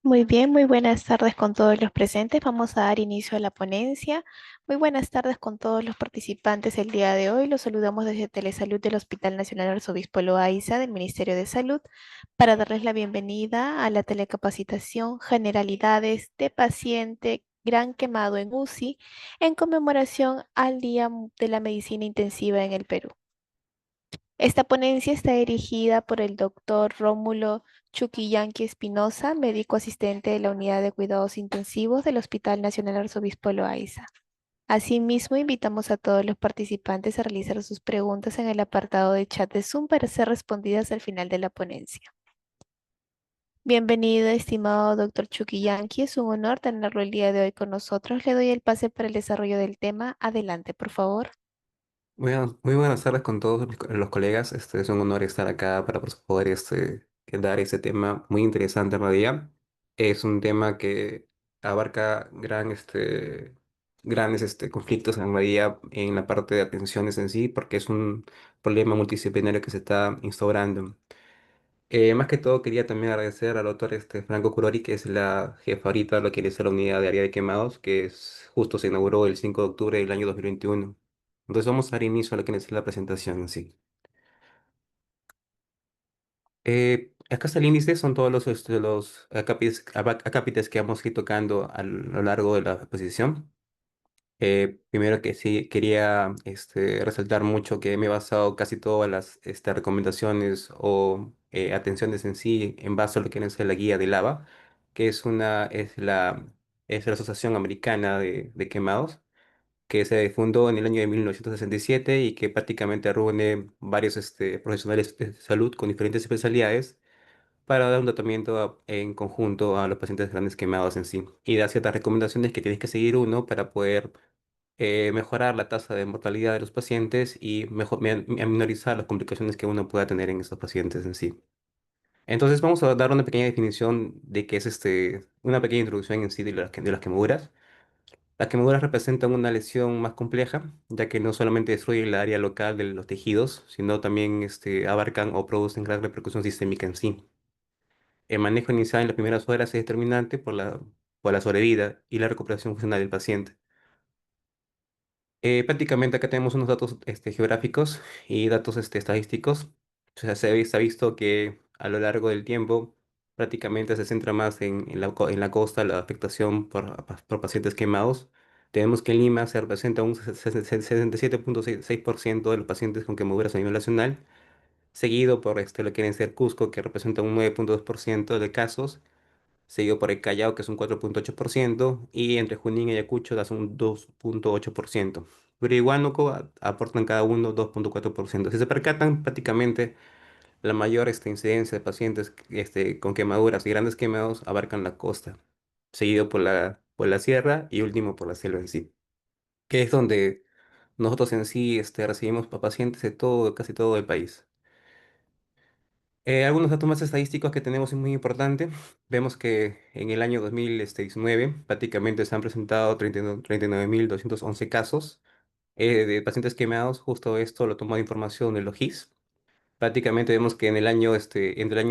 Muy bien, muy buenas tardes con todos los presentes. Vamos a dar inicio a la ponencia. Muy buenas tardes con todos los participantes el día de hoy. Los saludamos desde Telesalud del Hospital Nacional Arzobispo Loaiza del Ministerio de Salud para darles la bienvenida a la telecapacitación Generalidades de Paciente Gran Quemado en UCI en conmemoración al Día de la Medicina Intensiva en el Perú. Esta ponencia está dirigida por el doctor Rómulo Chuquillanqui Espinosa, médico asistente de la Unidad de Cuidados Intensivos del Hospital Nacional Arzobispo Loaiza. Asimismo, invitamos a todos los participantes a realizar sus preguntas en el apartado de chat de Zoom para ser respondidas al final de la ponencia. Bienvenido, estimado doctor Chuquillanqui. Es un honor tenerlo el día de hoy con nosotros. Le doy el pase para el desarrollo del tema. Adelante, por favor. Muy buenas tardes con todos los colegas. Es un honor estar acá para poder dar ese tema muy interesante en realidad. Es un tema que abarca grandes conflictos en realidad en la parte de atenciones en sí, porque es un problema multidisciplinario que se está instaurando. Más que todo, quería también agradecer al doctor Franco Curori, que es la jefa ahorita de lo que es la unidad de área de quemados, justo se inauguró el 5 de octubre del año 2021. Entonces vamos a dar inicio a lo que es la presentación en sí. Acá está el índice, son todos los acápites que vamos a ir tocando a lo largo de la exposición. Primero que sí, quería resaltar mucho que me he basado casi todas las recomendaciones o atenciones en sí en base a lo que es la guía de lava, que es la Asociación Americana de Quemados, que se fundó en el año de 1967 y que prácticamente reúne varios profesionales de salud con diferentes especialidades para dar un tratamiento en conjunto a los pacientes grandes quemados en sí y da ciertas recomendaciones que tienes que seguir uno para poder mejorar la tasa de mortalidad de los pacientes y minorizar las complicaciones que uno pueda tener en estos pacientes en sí. Entonces vamos a dar una pequeña definición de qué es una pequeña introducción en sí de las quemaduras. Las quemaduras representan una lesión más compleja, ya que no solamente destruyen el área local de los tejidos, sino también abarcan o producen gran repercusión sistémica en sí. El manejo inicial en las primeras horas es determinante por la sobrevida y la recuperación funcional del paciente. Prácticamente acá tenemos unos datos geográficos y datos estadísticos. O sea, se ha visto que a lo largo del tiempo prácticamente se centra más en la costa la afectación por pacientes quemados. Tenemos que en Lima se representa un 67,6% de los pacientes con quemaduras a nivel nacional, seguido por lo que viene a ser Cusco, que representa un 9,2% de casos, seguido por el Callao, que es un 4,8%, y entre Junín y Ayacucho das un 2,8%. Pero y Huánuco aportan cada uno 2,4%. Si se percatan, prácticamente la mayor incidencia de pacientes con quemaduras y grandes quemados abarcan la costa, seguido por la sierra y último por la selva en sí, que es donde nosotros en sí recibimos pacientes de casi todo el país. Algunos datos más estadísticos que tenemos es muy importante. Vemos que en el año 2019 prácticamente se han presentado 39.211 casos de pacientes quemados. Justo esto lo tomó de información del OGIS. Prácticamente vemos que entre el año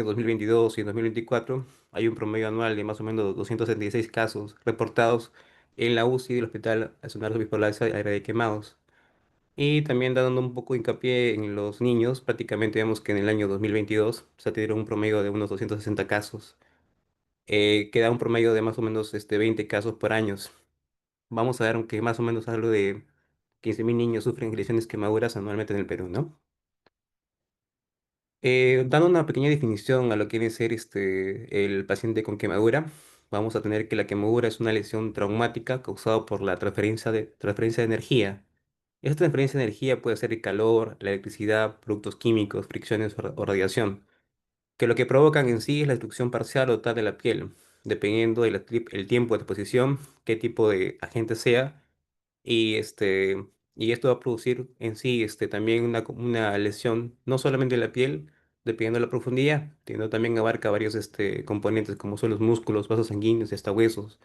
2022 y 2024 hay un promedio anual de más o menos 276 casos reportados en la UCI del Hospital Nacional Hospital Área de Quemados. Y también dando un poco de hincapié en los niños, prácticamente vemos que en el año 2022 se atendieron un promedio de unos 260 casos, que da un promedio de más o menos 20 casos por año. Vamos a ver que más o menos algo de 15.000 niños sufren lesiones quemaduras anualmente en el Perú, ¿no? Dando una pequeña definición a lo que viene a ser el paciente con quemadura, vamos a tener que la quemadura es una lesión traumática causada por la transferencia de energía. Esta transferencia de energía puede ser el calor, la electricidad, productos químicos, fricciones o radiación, que lo que provocan en sí es la destrucción parcial o total de la piel, dependiendo del tiempo de exposición, qué tipo de agente sea, y, y esto va a producir en sí también una lesión, no solamente de la piel, dependiendo de la profundidad, sino también abarca varios componentes como son los músculos, vasos sanguíneos y hasta huesos,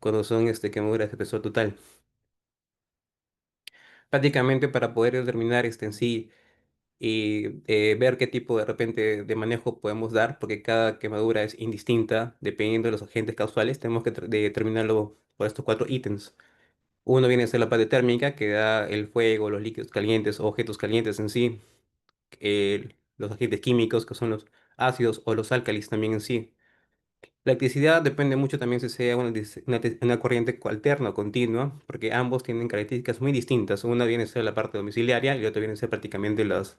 cuando son quemaduras de espesor total. Prácticamente para poder determinar en sí y ver qué tipo de repente de manejo podemos dar, porque cada quemadura es indistinta dependiendo de los agentes causales. Tenemos que determinarlo por estos cuatro ítems. Uno viene a ser la parte térmica, que da el fuego, los líquidos calientes o objetos calientes en sí, los agentes químicos, que son los ácidos o los álcalis también en sí. La electricidad depende mucho también si sea una corriente alterna o continua, porque ambos tienen características muy distintas. Una viene a ser la parte domiciliaria y la otra viene a ser prácticamente las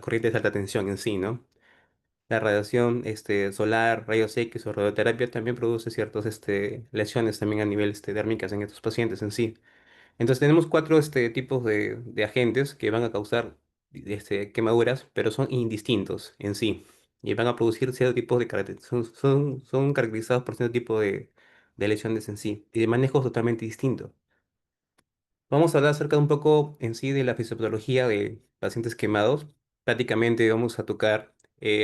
corrientes de alta tensión en sí, ¿no? La radiación solar, rayos X o radioterapia también produce ciertas lesiones también a nivel dérmicas en estos pacientes en sí. Entonces tenemos cuatro tipos de agentes que van a causar quemaduras, pero son indistintos en sí. Y van a producir cierto tipo de características. Son caracterizados por cierto tipo de lesiones en sí. Y de manejo totalmente distinto. Vamos a hablar acerca de un poco en sí de la fisiopatología de pacientes quemados. Prácticamente vamos a tocar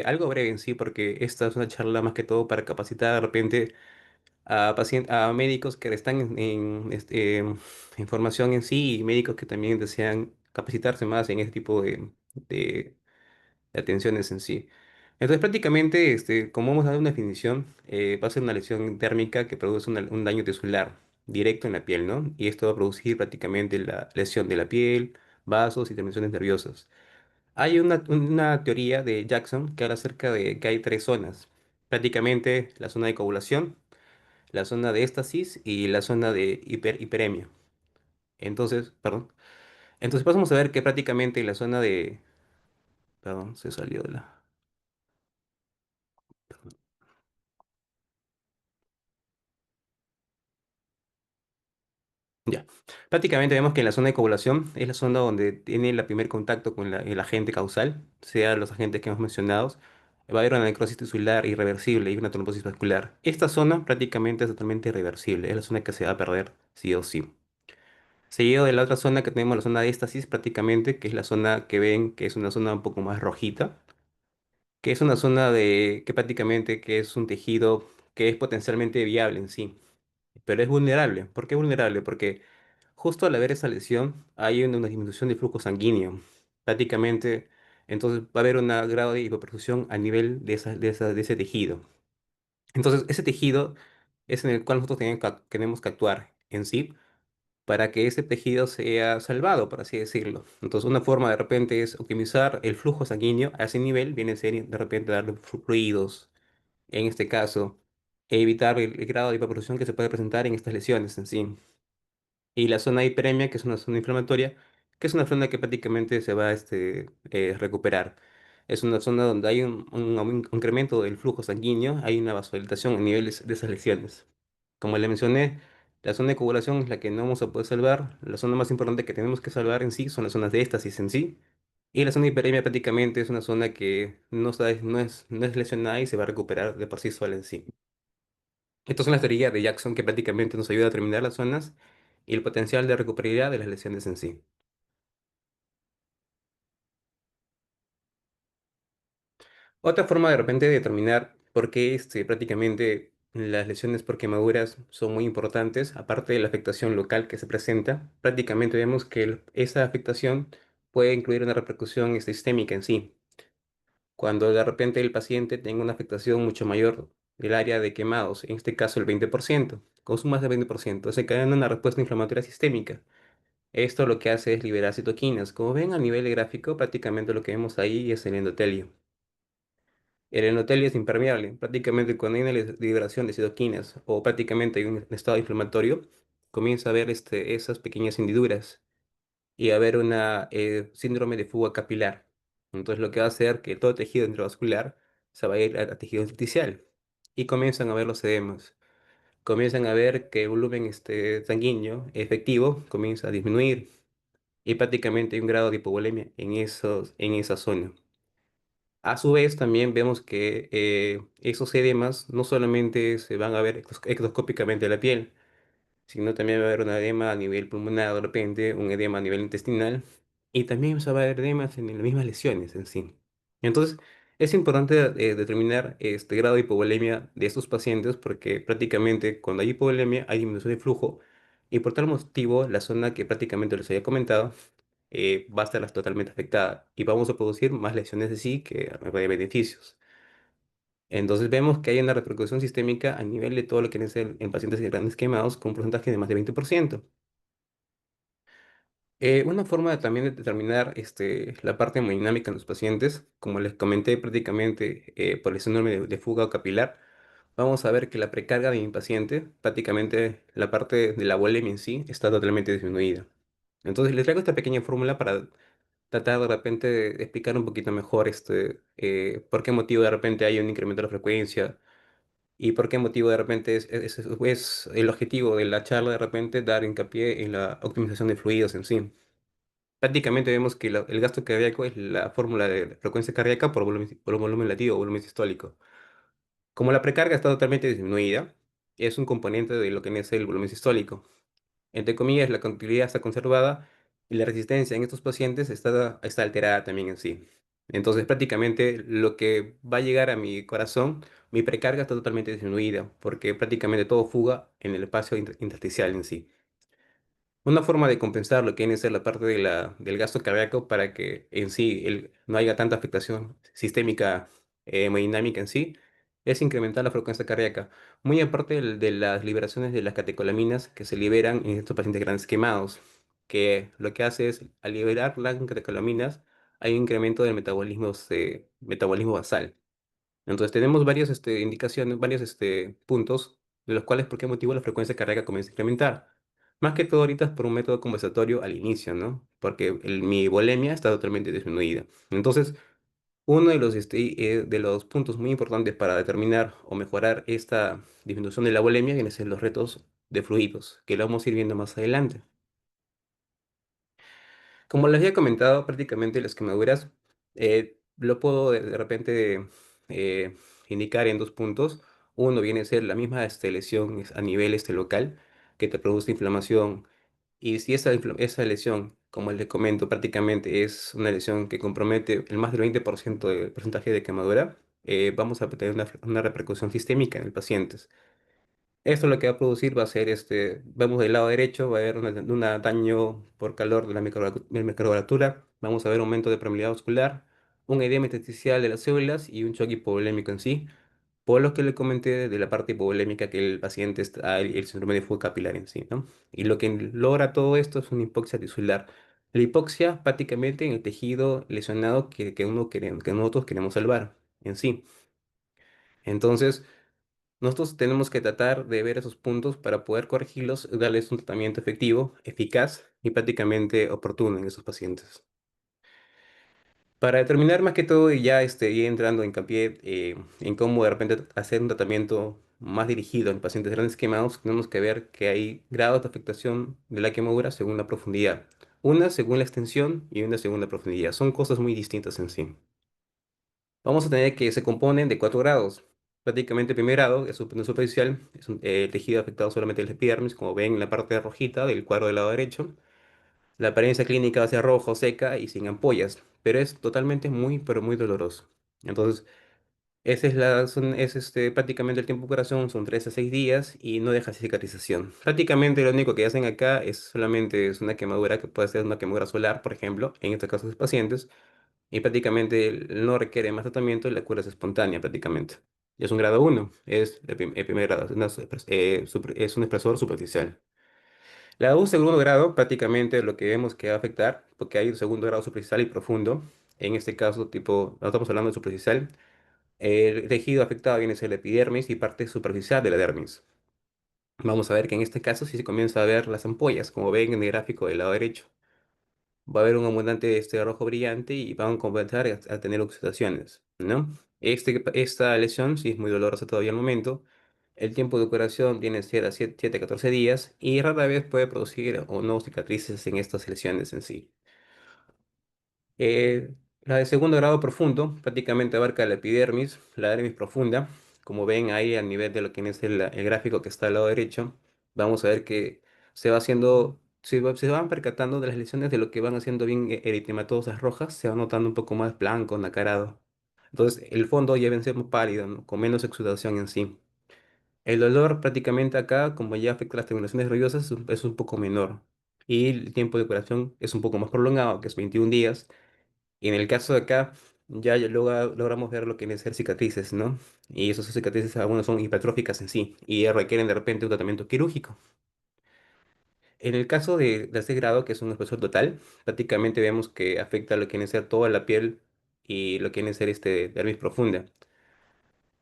algo breve en sí, porque esta es una charla más que todo para capacitar de repente a médicos que están en formación en sí y médicos que también desean capacitarse más en este tipo de- de atenciones en sí. Entonces, prácticamente, como hemos dado una definición, va a ser una lesión térmica que produce un daño tisular directo en la piel, ¿no? Y esto va a producir prácticamente la lesión de la piel, vasos y terminaciones nerviosas. Hay una teoría de Jackson que habla acerca de que hay tres zonas. Prácticamente la zona de coagulación, la zona de éstasis y la zona de hiperemia. Entonces, perdón. Entonces pasamos a ver que prácticamente la zona de... Perdón, se salió de la... Ya. Prácticamente vemos que la zona de coagulación es la zona donde tiene el primer contacto con el agente causal, sea los agentes que hemos mencionado. Va a haber una necrosis tisular irreversible y una trombosis vascular. Esta zona prácticamente es totalmente irreversible, es la zona que se va a perder sí o sí. Seguido de la otra zona que tenemos, la zona de éstasis prácticamente, que es la zona que ven que es una zona un poco más rojita, que es una zona que prácticamente que es un tejido que es potencialmente viable en sí, pero es vulnerable. ¿Por qué vulnerable? Porque justo al haber esa lesión hay una disminución del flujo sanguíneo. Prácticamente, entonces va a haber un grado de hipoperfusión a nivel de ese tejido. Entonces, ese tejido es en el cual nosotros tenemos que actuar en sí para que ese tejido sea salvado, por así decirlo. Entonces, una forma de repente es optimizar el flujo sanguíneo a ese nivel, viene a ser de repente darle fluidos, en este caso, e evitar el grado de hipertensión que se puede presentar en estas lesiones en sí. Y la zona hiperemia, que es una zona inflamatoria, que es una zona que prácticamente se va a recuperar. Es una zona donde hay un incremento del flujo sanguíneo, hay una vasodilatación a niveles de esas lesiones. Como le mencioné, la zona de coagulación es la que no vamos a poder salvar. La zona más importante que tenemos que salvar en sí son las zonas de éstasis en sí. Y la zona de hiperemia prácticamente es una zona que no es lesionada y se va a recuperar de por sí sola en sí. Estas son las teorías de Jackson que prácticamente nos ayuda a determinar las zonas y el potencial de recuperabilidad de las lesiones en sí. Otra forma de repente de determinar por qué prácticamente las lesiones por quemaduras son muy importantes, aparte de la afectación local que se presenta, prácticamente vemos que esa afectación puede incluir una repercusión sistémica en sí. Cuando de repente el paciente tenga una afectación mucho mayor del área de quemados, en este caso el 20%, con más del 20%, se cae en una respuesta inflamatoria sistémica. Esto lo que hace es liberar citoquinas. Como ven a nivel de gráfico, prácticamente lo que vemos ahí es el endotelio. El endotelio es impermeable. Prácticamente cuando hay una liberación de citoquinas o prácticamente hay un estado inflamatorio, comienza a haber esas pequeñas hendiduras y a haber una síndrome de fuga capilar. Entonces lo que va a hacer que todo tejido intravascular se va a ir a tejido intersticial y comienzan a ver los edemas. Comienzan a ver que el volumen sanguíneo efectivo comienza a disminuir y prácticamente hay un grado de hipovolemia en esa zona. A su vez, también vemos que esos edemas no solamente se van a ver ectoscópicamente en la piel, sino también va a haber un edema a nivel pulmonar de repente, un edema a nivel intestinal, y también se va a ver edemas en las mismas lesiones en sí. Entonces, es importante determinar este grado de hipovolemia de estos pacientes porque prácticamente cuando hay hipovolemia hay disminución de flujo y por tal motivo la zona que prácticamente les había comentado va a estar totalmente afectada y vamos a producir más lesiones de sí que beneficios. Entonces vemos que hay una repercusión sistémica a nivel de todo lo que es en pacientes grandes quemados con un porcentaje de más de 20%. Una forma también de determinar la parte hemodinámica en los pacientes, como les comenté prácticamente por el síndrome de fuga capilar, vamos a ver que la precarga de mi paciente, prácticamente la parte de la volemia en sí, está totalmente disminuida. Entonces les traigo esta pequeña fórmula para tratar de repente de explicar un poquito mejor por qué motivo de repente hay un incremento de la frecuencia y por qué motivo de repente es el objetivo de la charla de repente dar hincapié en la optimización de fluidos en sí. Prácticamente vemos que el gasto cardíaco es la fórmula de frecuencia cardíaca por volumen latido o volumen sistólico. Como la precarga está totalmente disminuida, es un componente de lo que es el volumen sistólico. Entre comillas, la continuidad está conservada y la resistencia en estos pacientes está alterada también en sí. Entonces, prácticamente lo que va a llegar a mi corazón, mi precarga está totalmente disminuida, porque prácticamente todo fuga en el espacio intersticial en sí. Una forma de compensar lo que viene a ser la parte del gasto cardíaco para que en sí no haya tanta afectación sistémica hemodinámica en sí es incrementar la frecuencia cardíaca. Muy aparte de las liberaciones de las catecolaminas que se liberan en estos pacientes grandes quemados, que lo que hace es al liberar las catecolaminas hay un incremento del metabolismo basal. Entonces tenemos varias indicaciones, varios puntos de los cuales por qué motivo la frecuencia cardíaca comienza a incrementar. Más que todo ahorita es por un método compensatorio al inicio, ¿no? Porque mi volemia está totalmente disminuida. Entonces, uno de los puntos muy importantes para determinar o mejorar esta disminución de la volemia vienen a ser los retos de fluidos, que lo vamos a ir viendo más adelante. Como les había comentado, prácticamente las quemaduras lo puedo de repente eh, indicar en dos puntos. Uno viene a ser la misma lesión a nivel local que te produce inflamación. Y si esa lesión, como les comento, prácticamente es una lesión que compromete el más del 20% del porcentaje de quemadura, vamos a tener una repercusión sistémica en el paciente. Esto lo que va a producir va a ser, vemos del lado derecho, va a haber un daño por calor de la microvasculatura, vamos a ver aumento de permeabilidad vascular, un edema intersticial de las células y un choque hipovolémico en sí, por lo que le comenté de la parte hipovolémica que el paciente está, el síndrome de fuga capilar en sí, ¿no? Y lo que logra todo esto es una hipoxia tisular. La hipoxia prácticamente en el tejido lesionado que nosotros queremos salvar en sí. Entonces, nosotros tenemos que tratar de ver esos puntos para poder corregirlos y darles un tratamiento efectivo, eficaz y prácticamente oportuno en esos pacientes. Para determinar más que todo y ya ir entrando en hincapié en cómo de repente hacer un tratamiento más dirigido en pacientes grandes quemados, tenemos que ver que hay grados de afectación de la quemadura según la profundidad. Una según la extensión y una según la profundidad. Son cosas muy distintas en sí. Vamos a tener que se componen de 4 grados. Prácticamente el primer grado es no superficial, es el tejido afectado solamente el epidermis, como ven en la parte rojita del cuadro del lado derecho. La apariencia clínica va a ser rojo, seca y sin ampollas, pero es totalmente muy, pero muy doloroso. Entonces, esa es prácticamente el tiempo de curación, son 3 a 6 días y no deja cicatrización. Prácticamente lo único que hacen acá es solamente es una quemadura que puede ser una quemadura solar, por ejemplo, en este caso de los pacientes y prácticamente no requiere más tratamiento y la cura es espontánea prácticamente. Es un grado uno, es el primer grado, es un expresor superficial. Un segundo grado prácticamente lo que vemos que va a afectar, porque hay un segundo grado superficial y profundo, en este caso tipo, no estamos hablando de superficial, el tejido afectado viene a ser la epidermis y parte superficial de la dermis. Vamos a ver que en este caso sí se comienza a ver las ampollas, como ven en el gráfico del lado derecho. Va a haber un abundante rojo brillante y van a comenzar a tener oxidaciones, ¿no? Esta lesión sí es muy dolorosa todavía al momento. El tiempo de curación viene a ser a 7 a 14 días y rara vez puede producir o no cicatrices en estas lesiones en sí. La de segundo grado profundo prácticamente abarca la epidermis, la dermis profunda. Como ven ahí a nivel de lo que es el gráfico que está al lado derecho, vamos a ver que se van percatando de las lesiones de lo que van haciendo bien eritematosas rojas, se va notando un poco más blanco, nacarado. Entonces el fondo ya ven ser más pálido, ¿no? Con menos exudación en sí. El dolor prácticamente acá, como ya afecta las terminaciones nerviosas, es un poco menor. y el tiempo de curación es un poco más prolongado, que es 21 días. Y en el caso de acá, ya logramos ver lo que vienen a ser cicatrices, ¿no? Y esas cicatrices algunas son hipertróficas en sí y requieren de repente un tratamiento quirúrgico. En el caso de este grado, que es un espesor total, prácticamente vemos que afecta lo que viene a ser toda la piel y lo que viene a ser dermis profunda.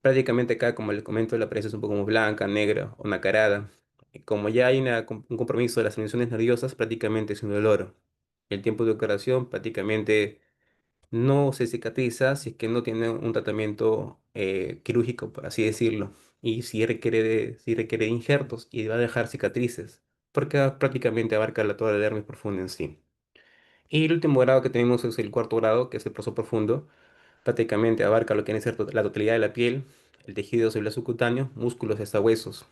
Prácticamente acá, como les comento, la apariencia es un poco más blanca, negra o nacarada. Y como ya hay un compromiso de las terminaciones nerviosas, prácticamente es un dolor. El tiempo de curación prácticamente no se cicatriza si es que no tiene un tratamiento quirúrgico, por así decirlo. Y si requiere de injertos y va a dejar cicatrices, porque prácticamente abarca toda la dermis profunda en sí. Y el último grado que tenemos es el cuarto grado, que es el proceso profundo. Prácticamente abarca lo que viene a ser la totalidad de la piel, el tejido celular subcutáneo, músculos y hasta huesos.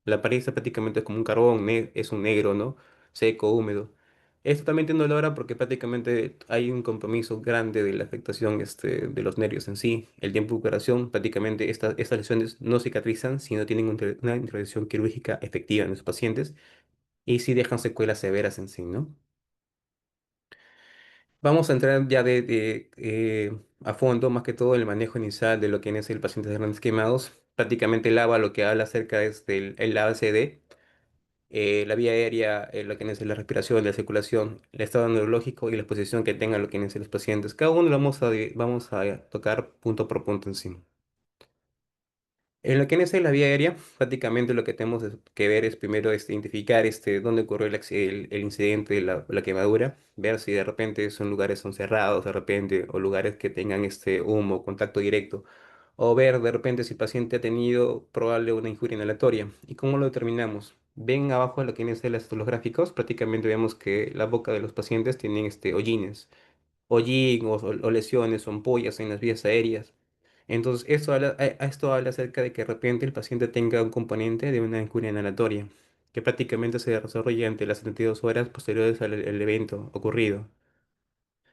La apariencia prácticamente es como un carbón, es un negro, ¿no? Seco, húmedo. Esto también tiene dolor porque prácticamente hay un compromiso grande de la afectación de los nervios en sí. El tiempo de curación, prácticamente estas lesiones no cicatrizan si no tienen una intervención quirúrgica efectiva en los pacientes y sí dejan secuelas severas en sí, ¿no? Vamos a entrar ya a fondo, más que todo, en el manejo inicial de lo que es el paciente de grandes quemados. Prácticamente el ABA lo que habla acerca es del el ABCD, la vía aérea, lo que es la respiración, la circulación, el estado neurológico y la exposición que tengan lo que es los pacientes. Cada uno lo vamos a tocar punto por punto encima. En lo que es la vía aérea, prácticamente lo que tenemos que ver es primero identificar dónde ocurrió el incidente de la quemadura, ver si de repente son lugares son cerrados, de repente, o lugares que tengan humo, contacto directo, o ver de repente si el paciente ha tenido probable una injuria inhalatoria. ¿Y cómo lo determinamos? Ven abajo lo que es los gráficos, prácticamente vemos que la boca de los pacientes tienen hollines hollín o lesiones o ampollas en las vías aéreas. Entonces, esto habla acerca de que de repente el paciente tenga un componente de una injuria inhalatoria, que prácticamente se desarrolla entre las 72 horas posteriores al evento ocurrido.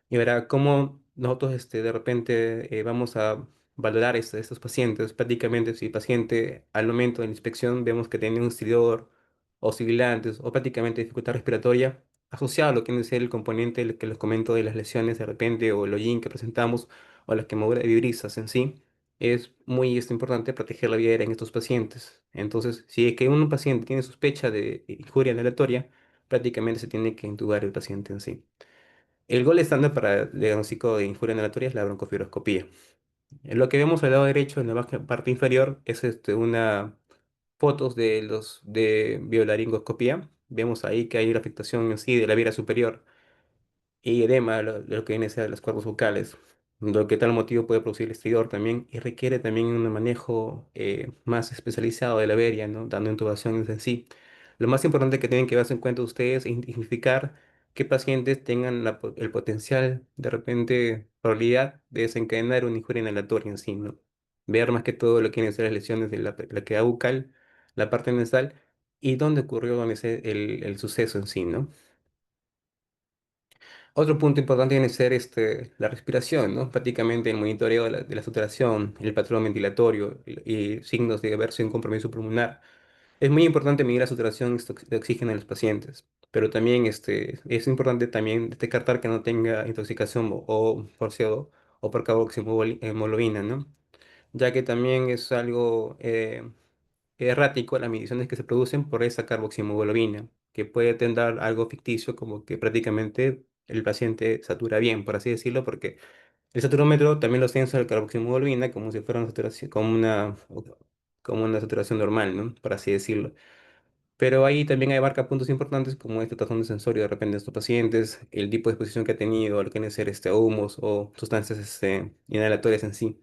Y verá cómo nosotros de repente vamos a valorar estos pacientes. Prácticamente si el paciente al momento de la inspección vemos que tiene un estridor o sibilantes o prácticamente dificultad respiratoria asociado a lo que viene a ser el componente que les comento de las lesiones de repente o el hollín que presentamos o las quemaduras de vibrisas en sí, es muy importante proteger la vía aérea en estos pacientes. Entonces, si es que un paciente tiene sospecha de injuria inhalatoria, prácticamente se tiene que intubar el paciente en sí. El gol estándar para el diagnóstico de injuria inhalatoria es la broncofibroscopía. Lo que vemos al lado derecho, en la parte inferior, es una fotos de biolaringoscopía. Vemos ahí que hay una afectación en sí de la vía superior y edema, lo que viene a ser las cuerdas vocales, lo que tal motivo puede producir el estridor también y requiere también un manejo más especializado de la averia, ¿no? Dando intubaciones en sí. Lo más importante que tienen que darse en cuenta ustedes es identificar qué pacientes tengan el potencial, de repente, probabilidad de desencadenar una injuria inhalatoria en sí, ¿no? Ver más que todo lo que vienen a ser las lesiones de la cavidad bucal, la parte nasal y dónde ocurrió el suceso en sí, ¿no? Otro punto importante viene a ser la respiración, ¿no? Prácticamente el monitoreo de la saturación, el patrón ventilatorio y signos de haber sido un compromiso pulmonar. Es muy importante medir la saturación de oxígeno en los pacientes, pero también es importante también descartar que no tenga intoxicación por CO o por carboxiemoglobina, ¿no? Ya que también es algo errático las mediciones que se producen por esa carboxiemoglobina, que puede tender algo ficticio como que prácticamente el paciente satura bien, por así decirlo, porque el saturómetro también lo censa el carboxiemoglobina como si fuera una saturación, como una saturación normal, ¿no? Por así decirlo. Pero ahí también abarca puntos importantes como este trastorno sensorio de repente de estos pacientes, el tipo de exposición que ha tenido, lo que viene a ser a humos o sustancias inhalatorias en sí.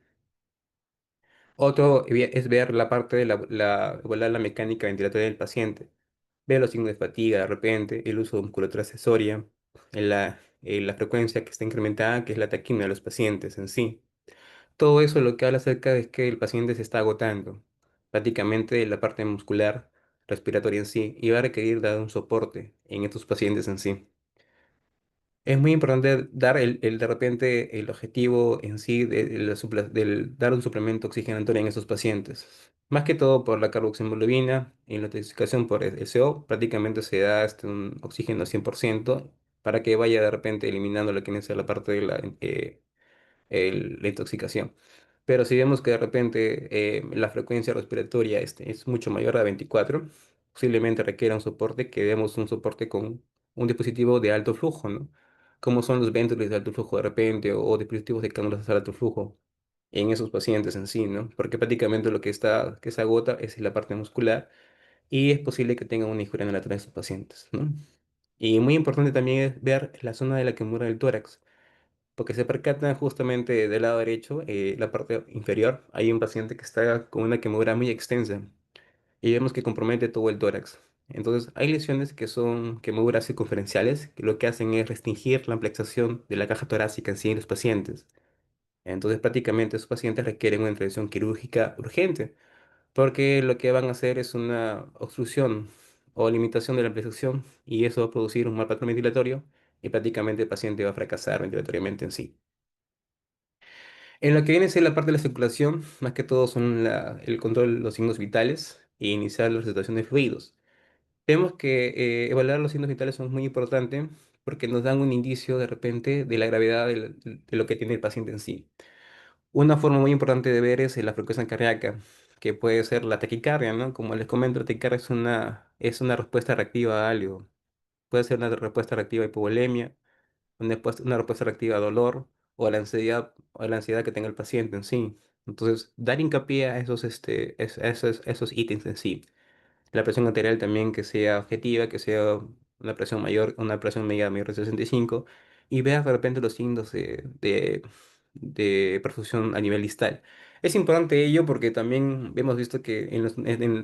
Otro es ver la parte de evaluar la mecánica ventilatoria del paciente, ver los signos de fatiga de repente, el uso de musculatura accesoria, la frecuencia que está incrementada, que es la taquimia de los pacientes en sí. Todo eso lo que habla acerca es que el paciente se está agotando, prácticamente la parte muscular, respiratoria en sí, y va a requerir dar un soporte en estos pacientes en sí. Es muy importante dar de repente el objetivo en sí del dar un suplemento oxigenatorio en estos pacientes. Más que todo por la carboximulobina y la intoxicación por el CO, prácticamente se da un oxígeno 100% para que vaya de repente eliminando lo que viene a ser la parte de la intoxicación. Pero si vemos que de repente la frecuencia respiratoria es mucho mayor a 24, posiblemente requiera un soporte, que demos un soporte con un dispositivo de alto flujo, ¿no? Como son los ventrículos de alto flujo de repente o dispositivos de cánulas de alto flujo en esos pacientes en sí, ¿no? Porque prácticamente lo que se agota es la parte muscular y es posible que tengan una injuria en la de estos pacientes, ¿no? Y muy importante también es ver la zona de la quemadura del tórax, porque se percatan justamente del lado derecho, la parte inferior, hay un paciente que está con una quemadura muy extensa y vemos que compromete todo el tórax. Entonces, hay lesiones que son quemaduras circunferenciales, que lo que hacen es restringir la amplexación de la caja torácica en sí en los pacientes. Entonces, prácticamente esos pacientes requieren una intervención quirúrgica urgente, porque lo que van a hacer es una obstrucción o limitación de la ampliación y eso va a producir un mal patrón ventilatorio y prácticamente el paciente va a fracasar ventilatoriamente en sí. En lo que viene a ser la parte de la circulación, más que todo son el control de los signos vitales e iniciar la resucitación de fluidos. Vemos que evaluar los signos vitales son muy importante porque nos dan un indicio de repente de la gravedad de lo que tiene el paciente en sí. Una forma muy importante de ver es la frecuencia cardíaca, que puede ser la taquicardia, ¿no? Como les comento, la taquicardia es una respuesta reactiva a algo. Puede ser una respuesta reactiva a hipovolemia, una respuesta reactiva a dolor o a la ansiedad que tenga el paciente en sí. Entonces, dar hincapié a esos ítems en sí. La presión arterial también que sea objetiva, que sea una presión mayor, una presión media mayor de 65 y veas de repente los signos de perfusión a nivel distal. Es importante ello porque también hemos visto que,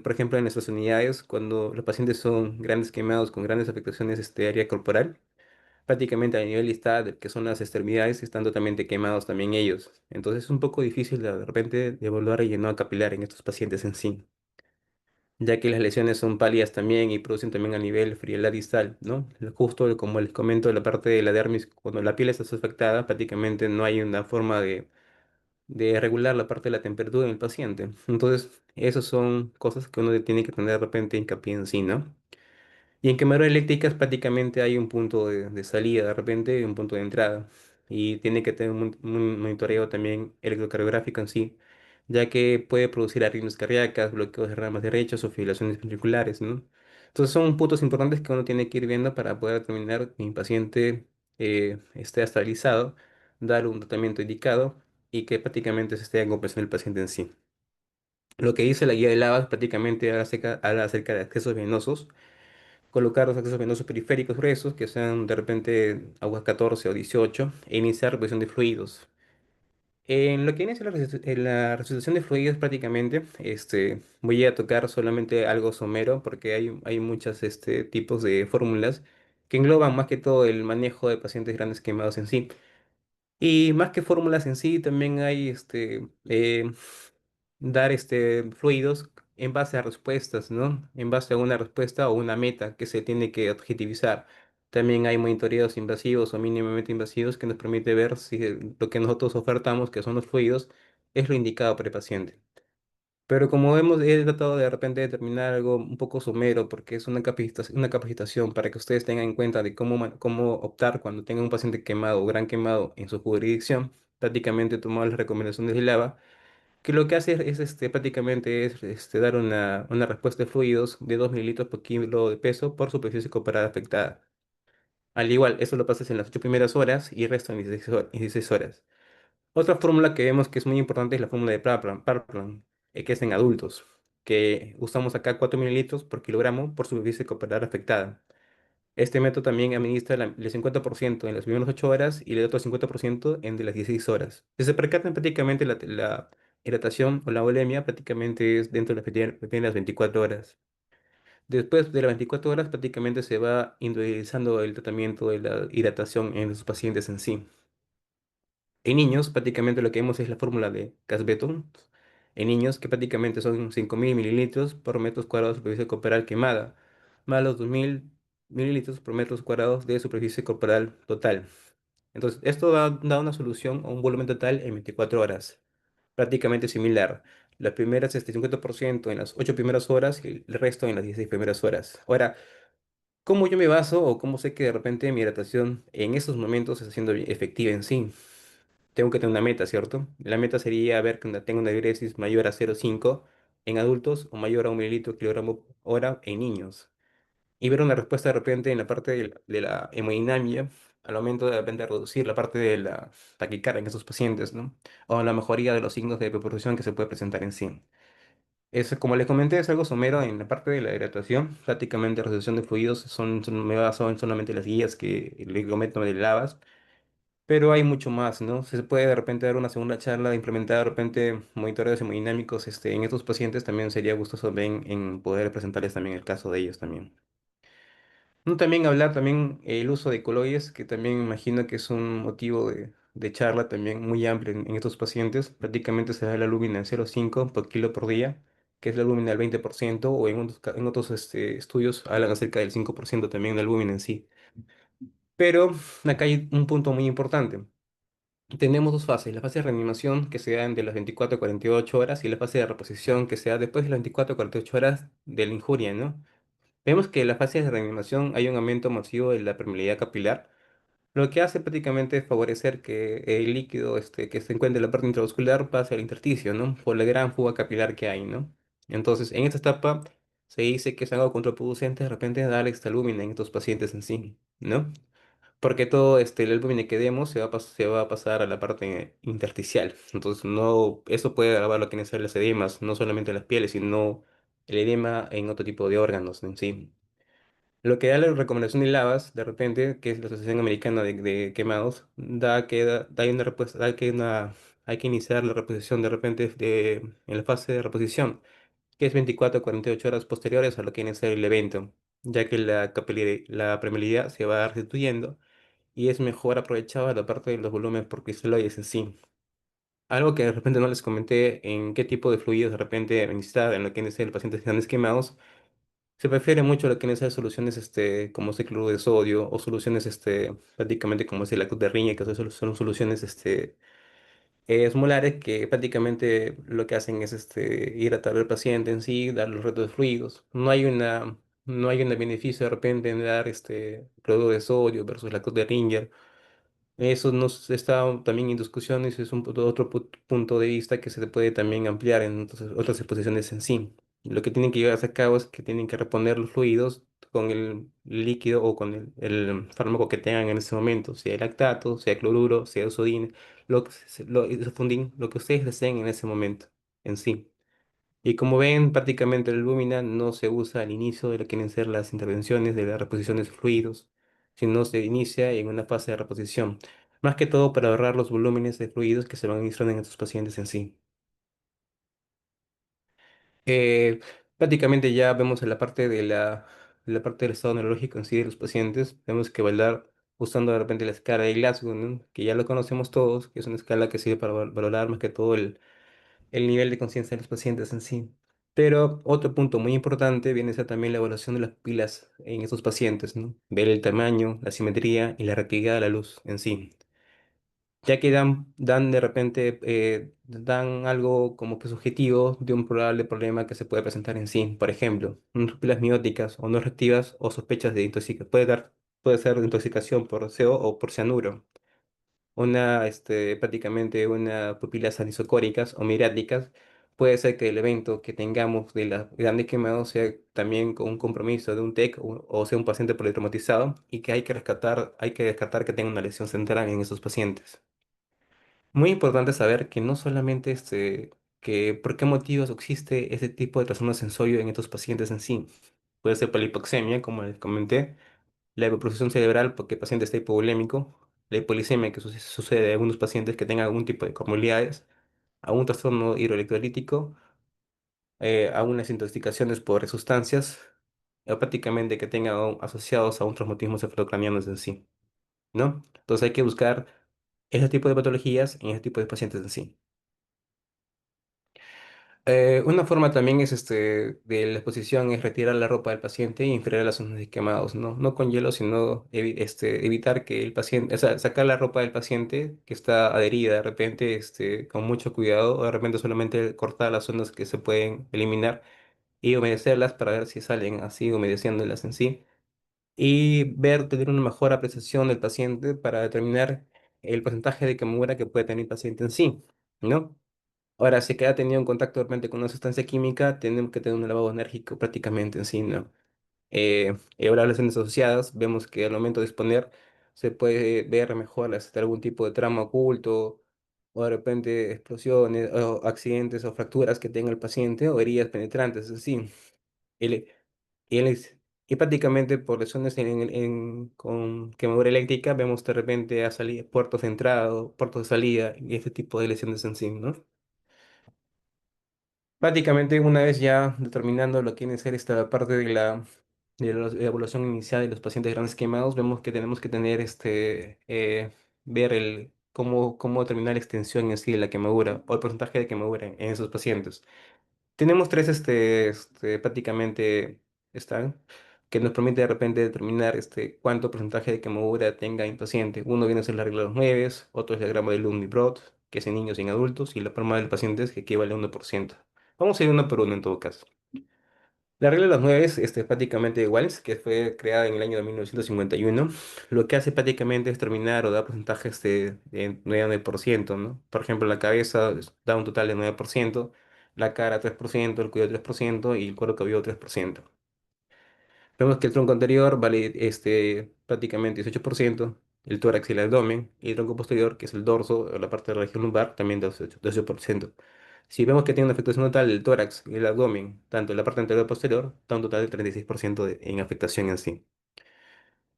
por ejemplo, en nuestras unidades, cuando los pacientes son grandes quemados con grandes afectaciones área corporal, prácticamente a nivel distal, que son las extremidades, están totalmente quemados también ellos. Entonces es un poco difícil de repente de evaluar el llenado capilar en estos pacientes en sí, ya que las lesiones son pálidas también y producen también a nivel frialdad distal, ¿no? Justo como les comento, la parte de la dermis, cuando la piel está afectada, prácticamente no hay una forma de regular la parte de la temperatura en el paciente. Entonces, esas son cosas que uno tiene que tener de repente hincapié en sí, ¿no? Y en quemaduras eléctricas prácticamente hay un punto de salida de repente y un punto de entrada. Y tiene que tener un monitoreo también electrocardiográfico en sí, ya que puede producir arritmias cardíacas, bloqueos de ramas derechas o fibrilaciones ventriculares, ¿no? Entonces son puntos importantes que uno tiene que ir viendo para poder determinar que mi paciente esté estabilizado, dar un tratamiento indicado y que prácticamente se esté acompañando el paciente en sí. Lo que dice la guía de Lavas prácticamente habla acerca de accesos venosos, colocar los accesos venosos periféricos gruesos, que sean de repente aguas 14 o 18, e iniciar reposición de fluidos. En lo que inicia en la resucitación de fluidos prácticamente, voy a tocar solamente algo somero, porque hay muchos tipos de fórmulas que engloban más que todo el manejo de pacientes grandes quemados en sí. Y más que fórmulas en sí, también hay dar fluidos en base a respuestas, ¿no? En base a una respuesta o una meta que se tiene que objetivizar. También hay monitoreos invasivos o mínimamente invasivos que nos permite ver si lo que nosotros ofertamos, que son los fluidos, es lo indicado para el paciente. Pero como he tratado de repente determinar algo un poco somero, porque es una capacitación para que ustedes tengan en cuenta de cómo optar cuando tengan un paciente quemado o gran quemado en su jurisdicción, prácticamente tomar las recomendaciones de LAVA, que lo que hace prácticamente es dar una respuesta de fluidos de 2 mililitros por kilo de peso por superficie corporal afectada. Al igual, eso lo pasas en las 8 primeras horas y el resto en 16 horas. Otra fórmula que vemos que es muy importante es la fórmula de Parplan, que es en adultos, que usamos acá 4 mililitros por kilogramo por superficie corporal afectada. Este método también administra el 50% en las primeras 8 horas y el otro 50% en de las 16 horas. Si se percatan prácticamente la hidratación o la bulimia prácticamente es dentro de las primeras 24 horas. Después de las 24 horas prácticamente se va individualizando el tratamiento de la hidratación en los pacientes en sí. En niños prácticamente lo que vemos es la fórmula de Casbeton. En niños que prácticamente son 5.000 mililitros por metros cuadrados de superficie corporal quemada, más los 2.000 mililitros por metros cuadrados de superficie corporal total. Entonces, esto da una solución a un volumen total en 24 horas, prácticamente similar. las primeras 50% en las 8 primeras horas y el resto en las 16 primeras horas. Ahora, ¿cómo yo me baso o cómo sé que de repente mi hidratación en estos momentos está siendo efectiva en sí? Tengo que tener una meta, ¿cierto? La meta sería ver que tengo una diuresis mayor a 0,5 en adultos o mayor a 1 mililitro kilogramo hora en niños. Y ver una respuesta de repente en la parte de la hemodinamia, al aumento de repente reducir la parte de la taquicardia en esos pacientes, ¿no? O la mejoría de los signos de hipertensión que se puede presentar en sí. Es, como les comenté, es algo somero en la parte de la hidratación. Prácticamente reducción de fluidos me he basado en solamente las guías que le comento de lavas, pero hay mucho más, ¿no? Se puede de repente dar una segunda charla, de implementar de repente monitoreos hemodinámicos en estos pacientes, también sería gustoso también en poder presentarles también el caso de ellos también. No, también hablar también el uso de coloides, que también imagino que es un motivo de charla también muy amplio en estos pacientes. Prácticamente se da la albúmina en 0,5 por kilo por día, que es la albúmina del 20%, o en otros estudios hablan acerca del 5% también de albúmina en sí. Pero acá hay un punto muy importante. Tenemos dos fases, la fase de reanimación que se da de las 24 a 48 horas y la fase de reposición que se da después de las 24 a 48 horas de la injuria, ¿no? Vemos que en la fase de reanimación hay un aumento masivo de la permeabilidad capilar, lo que hace prácticamente es favorecer que el líquido que se encuentra en la parte intravascular pase al intersticio, ¿no? Por la gran fuga capilar que hay, ¿no? Entonces, en esta etapa se dice que es algo contraproducente de repente dar esta lúmina en estos pacientes en sí, ¿no? Porque todo el albúmina que demos se va a pasar a la parte intersticial. Entonces, no, eso puede agravar lo que son las edemas, no solamente en las pieles, sino el edema en otro tipo de órganos en sí. Lo que da la recomendación de Lavas, de repente, que es la Asociación Americana de Quemados, da una respuesta, hay que iniciar la reposición de repente en la fase de reposición, que es 24 a 48 horas posteriores a lo que inicia el evento, ya que la permeabilidad se va restituyendo y es mejor aprovechada la parte de los volúmenes por cristaloides en sí. Algo que de repente no les comenté en qué tipo de fluidos de repente necesitar en lo que inicia el paciente que están esquemados. Se prefiere mucho lo que en esas soluciones como es el cloruro de sodio o soluciones prácticamente como es el lacto de riña, que son soluciones osmolares que prácticamente lo que hacen es hidratar al paciente en sí, dar los retos de fluidos. No hay un beneficio de repente en dar cloruro de sodio versus lacto de Ringer. Eso nos está también en discusiones, es otro punto de vista que se puede también ampliar en otras exposiciones en sí. Lo que tienen que llevarse a cabo es que tienen que reponer los fluidos con el líquido o con el fármaco que tengan en ese momento, sea lactato, sea cloruro, sea usodina, isofundin, lo que ustedes deseen en ese momento en sí. Y como ven, prácticamente la albúmina no se usa al inicio de lo que quieren ser las intervenciones de la reposición de fluidos, sino se inicia en una fase de reposición, más que todo para ahorrar los volúmenes de fluidos que se van administrando en estos pacientes en sí. Eh, Prácticamente ya vemos en la parte del estado neurológico en sí de los pacientes, tenemos que evaluar usando de repente la escala de Glasgow, ¿no? Que ya lo conocemos todos, que es una escala que sirve para valorar más que todo el nivel de conciencia de los pacientes en sí. Pero otro punto muy importante viene a ser también la evaluación de las pupilas en estos pacientes, ¿no? Ver el tamaño, la simetría y la reactividad de la luz en sí. Ya que dan de repente, dan algo como que subjetivo de un probable problema que se puede presentar en sí. Por ejemplo, unas pupilas mióticas o no reactivas o sospechas de intoxicación. Puede ser de intoxicación por CO o por cianuro prácticamente una pupilas anisocóricas o miráticas, puede ser que el evento que tengamos de la grande quemado sea también con un compromiso de un TEC o sea un paciente politraumatizado y que hay que descartar que tenga una lesión central en esos pacientes. Muy importante saber que no solamente que por qué motivos existe ese tipo de trastorno sensorio en estos pacientes en sí. Puede ser por la hipoxemia, como les comenté, la hipopresión cerebral porque el paciente está hipovolémico, la hipoglicemia que sucede en algunos pacientes que tengan algún tipo de comorbilidades, a un trastorno hidroelectrolítico, a unas intoxicaciones por sustancias, o prácticamente que tengan asociados a un traumatismo cefalocraniano en sí, ¿no? Entonces hay que buscar ese tipo de patologías en ese tipo de pacientes en sí. Una forma también es de la exposición es retirar la ropa del paciente y inflar las zonas de quemados, ¿no? No con hielo, sino evitar que el paciente, o sea, sacar la ropa del paciente que está adherida de repente, con mucho cuidado, o de repente solamente cortar las zonas que se pueden eliminar y humedecerlas para ver si salen así, humedeciéndolas en sí. Y ver, tener una mejor apreciación del paciente para determinar el porcentaje de quemadura que puede tener el paciente en sí, ¿no? Ahora, si que ha tenido un contacto de repente con una sustancia química, tenemos que tener un lavado enérgico prácticamente en sí, ¿no? Ahora las lesiones asociadas, vemos que al momento de exponer se puede ver mejor algún tipo de trauma oculto, o de repente explosiones, o accidentes o fracturas que tenga el paciente, o heridas penetrantes, es así. El- y, y prácticamente por lesiones con quemadura eléctrica, vemos de repente a salir puertos de entrada, puertos de salida, y este tipo de lesiones en sí, ¿no? Prácticamente una vez ya determinando lo que viene a ser esta parte de la evaluación inicial de los pacientes grandes quemados, vemos que tenemos que tener ver cómo determinar la extensión en sí de la quemadura o el porcentaje de quemadura en esos pacientes. Tenemos tres prácticamente están que nos permite de repente determinar cuánto porcentaje de quemadura tenga el paciente. Uno viene a ser la regla de los 9, otro es el diagrama de Lundy-Brod, que es en niños y en adultos, y la palma del paciente es que equivale a 1%. Vamos a ir uno por uno en todo caso. La regla de los 9 es prácticamente de Wallace, que fue creada en el año de 1951. Lo que hace prácticamente es determinar o dar porcentajes de 9%, ¿no? Por ejemplo, la cabeza da un total de 9%, la cara 3%, el cuello 3% y el cuero cabelludo 3%. Vemos que el tronco anterior vale prácticamente 18%, el tórax y el abdomen, y el tronco posterior, que es el dorso o la parte de la región lumbar, también da 18%. Si vemos que tiene una afectación total del tórax y el abdomen, tanto en la parte anterior y posterior, da un total de 36% en afectación en sí.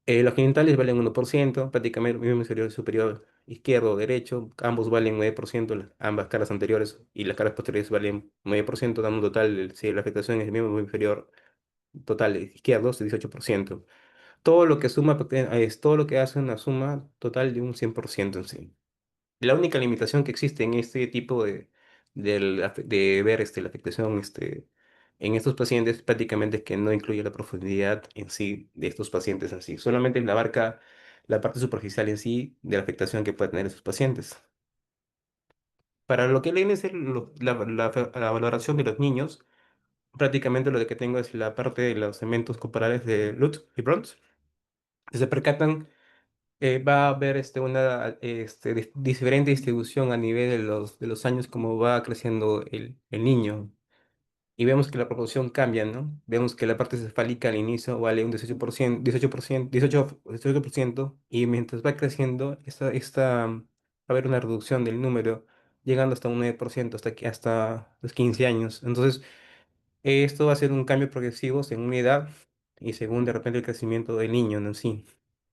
Los genitales valen 1%, prácticamente miembro inferior y superior izquierdo o derecho, ambos valen 9%, ambas caras anteriores y las caras posteriores valen 9%, dando un total, si la afectación es el miembro inferior total izquierdo, es 18%. Todo lo que suma es todo lo que hace una suma total de un 100% en sí. La única limitación que existe en este tipo de ver la afectación en estos pacientes prácticamente es que no incluye la profundidad en sí de estos pacientes en sí. Solamente abarca la parte superficial en sí de la afectación que pueden tener esos pacientes. Para lo que viene a ser la valoración de los niños, prácticamente lo que tengo es la parte de los elementos corporales de Lutz y Bronze. Si se percatan, va a haber una diferente distribución a nivel de los años como va creciendo el niño. Y vemos que la proporción cambia, ¿no? Vemos que la parte cefálica al inicio vale un 18%, 18%, 18%, y mientras va creciendo, va a haber una reducción del número, llegando hasta un 9% hasta los 15 años. Entonces, esto va a ser un cambio progresivo según la edad y según de repente el crecimiento del niño en sí.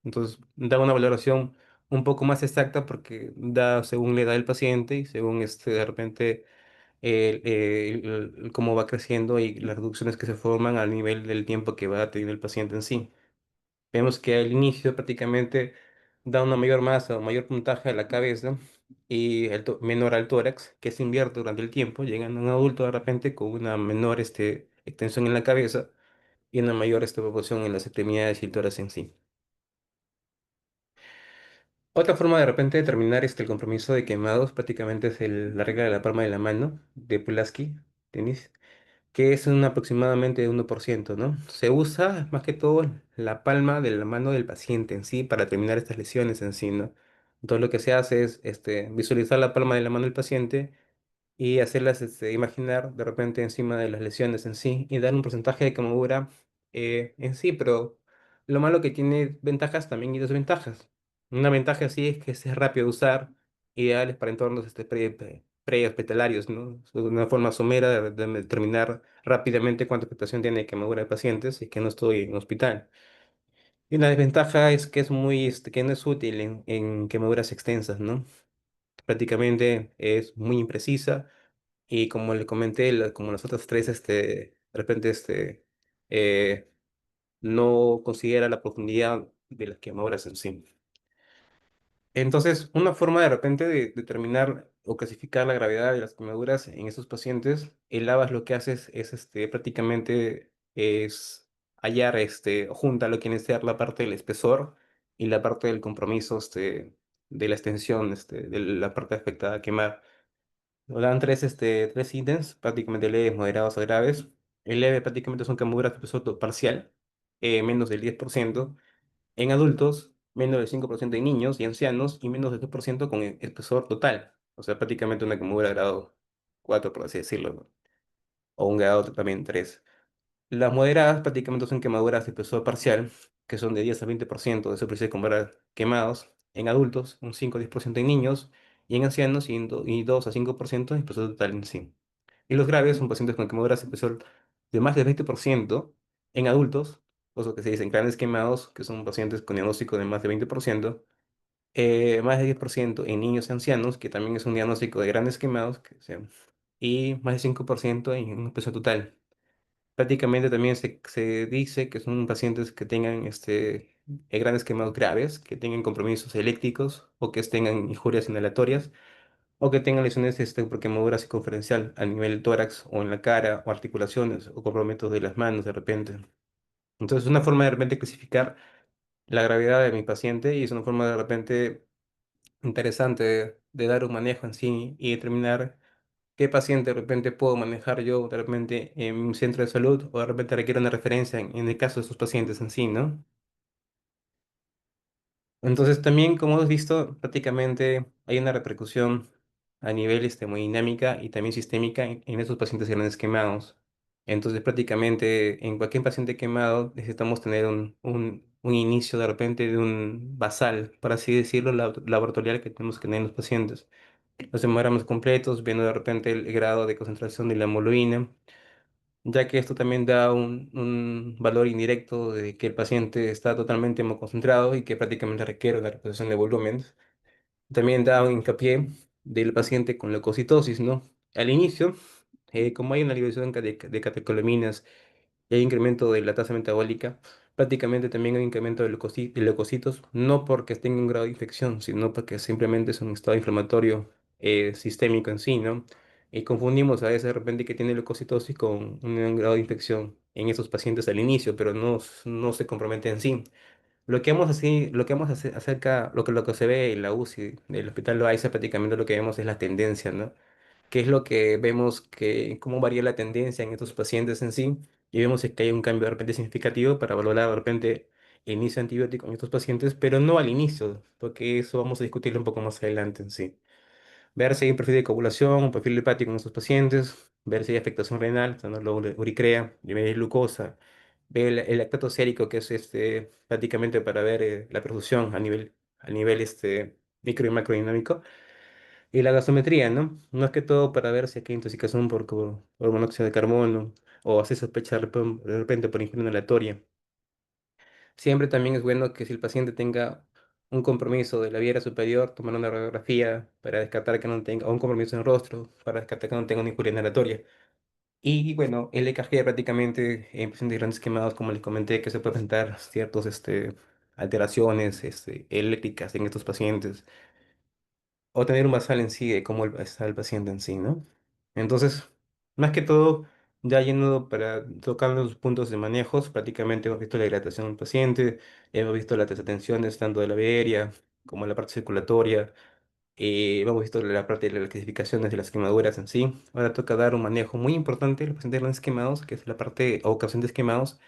Entonces, da una valoración un poco más exacta porque da según la edad del paciente y según de repente cómo va creciendo y las reducciones que se forman al nivel del tiempo que va teniendo el paciente en sí. Vemos que al inicio prácticamente da una mayor masa o mayor puntaje a la cabeza y menor al tórax, que se invierte durante el tiempo, llegando a un adulto de repente con una menor extensión en la cabeza y una mayor proporción en las extremidades y el tórax en sí. Otra forma de repente de determinar el compromiso de quemados prácticamente es la regla de la palma de la mano de Pulaski, tenis, que es un aproximadamente de 1%, ¿no? Se usa más que todo la palma de la mano del paciente en sí para determinar estas lesiones en sí, ¿no? Entonces lo que se hace es visualizar la palma de la mano del paciente y hacerlas imaginar de repente encima de las lesiones en sí y dar un porcentaje de quemadura en sí, pero lo malo que tiene ventajas también y desventajas. Una ventaja sí es que es rápido de usar, ideales para entornos prehospitalarios, ¿no? Es una forma somera de determinar rápidamente cuánta afectación tiene de quemadura de pacientes y que no estoy en hospital. Y la desventaja es que que no es útil en quemaduras extensas, ¿no? Prácticamente es muy imprecisa y como le comenté, como las otras tres, de repente, eh, no considera la profundidad de las quemaduras en sí. Entonces, una forma de repente de determinar o clasificar la gravedad de las quemaduras en estos pacientes, el ABAS lo que hace es prácticamente es hallar, o junta lo que viene a ser la parte del espesor y la parte del compromiso, de la extensión, de la parte afectada a quemar. Nos dan tres ítems, prácticamente leves, moderados o graves. El leve prácticamente son quemaduras de espesor parcial, menos del 10%. En adultos, menos del 5% en niños y ancianos y menos del 2% con el espesor total. O sea, prácticamente una quemadura de grado 4 por así decirlo, ¿no? O un grado también 3. Las moderadas prácticamente son quemaduras de espesor parcial, que son de 10 a 20% de superficie de quemaduras quemados en adultos, un 5 a 10% en niños y en ancianos y 2 a 5% de espesor total en sí. Y los graves son pacientes con quemaduras de espesor de más del 20% en adultos, o lo que se dicen grandes quemados, que son pacientes con diagnóstico de más de 20%, más de 10% en niños y ancianos, que también es un diagnóstico de grandes quemados, y más de 5% en un peso total. Prácticamente también se dice que son pacientes que tengan grandes quemados graves, que tengan compromisos eléctricos o que tengan injurias inhalatorias o que tengan lesiones por quemadura circunferencial a nivel del tórax o en la cara o articulaciones o compromisos de las manos de repente. Entonces, es una forma de repente clasificar la gravedad de mi paciente y es una forma de repente interesante de dar un manejo en sí y determinar qué paciente de repente puedo manejar yo de repente en mi centro de salud o de repente requiero una referencia en el caso de sus pacientes en sí, ¿no? Entonces también, como has visto, prácticamente hay una repercusión a nivel hemodinámica y también sistémica en esos pacientes grandes quemados. Entonces prácticamente en cualquier paciente quemado necesitamos tener un inicio de repente de un basal, por así decirlo, laboratorial que tenemos que tener en los pacientes. Los hemogramos completos, viendo de repente el grado de concentración de la hemoglobina, ya que esto también da un valor indirecto de que el paciente está totalmente hemoconcentrado y que prácticamente requiere una reposición de volúmenes. También da un hincapié del paciente con leucocitosis, ¿no? Al inicio, como hay una liberación de catecolaminas y hay incremento de la tasa metabólica, prácticamente también hay incremento de leucocitos, no porque tenga un grado de infección, sino porque simplemente es un estado inflamatorio sistémico en sí, ¿no? Y confundimos a veces de repente que tiene leucocitosis con un grado de infección en esos pacientes al inicio, pero no se compromete en sí. Lo que vemos acerca, lo que se ve en la UCI del Hospital Loaiza, prácticamente lo que vemos es la tendencia, ¿no? ¿Qué es lo que vemos cómo varía la tendencia en estos pacientes en sí? Y vemos que hay un cambio de repente significativo para valorar de repente el inicio de antibiótico en estos pacientes, pero no al inicio, porque eso vamos a discutirlo un poco más adelante en sí. Ver si hay un perfil de coagulación, un perfil hepático en estos pacientes, ver si hay afectación renal, o sea, no, uricrea, nivel de glucosa, ver el lactato sérico, que es prácticamente para ver la perfusión a nivel micro y macrodinámico, y la gasometría, ¿no? No es que todo para ver si hay intoxicación por monóxido de carbono o hacer sospechar de repente por ingestión aleatoria. Siempre también es bueno que si el paciente tenga un compromiso de la vía aérea superior, tomar una radiografía para descartar que no tenga, o un compromiso en el rostro para descartar que no tenga una injuria inhalatoria. Y bueno, el EKG prácticamente en pacientes grandes quemados, como les comenté, que se puede presentar ciertas alteraciones eléctricas en estos pacientes, o tener un basal en sí de cómo está el paciente en sí, ¿no? Entonces, más que todo, ya yendo para tocar los puntos de manejos, prácticamente hemos visto la hidratación del paciente, hemos visto las desatenciones tanto de la vía aérea como la parte circulatoria, hemos visto la parte de las clasificaciones de las quemaduras en sí. Ahora toca dar un manejo muy importante de los pacientes grandes quemados, que es la parte, o pacientes quemados,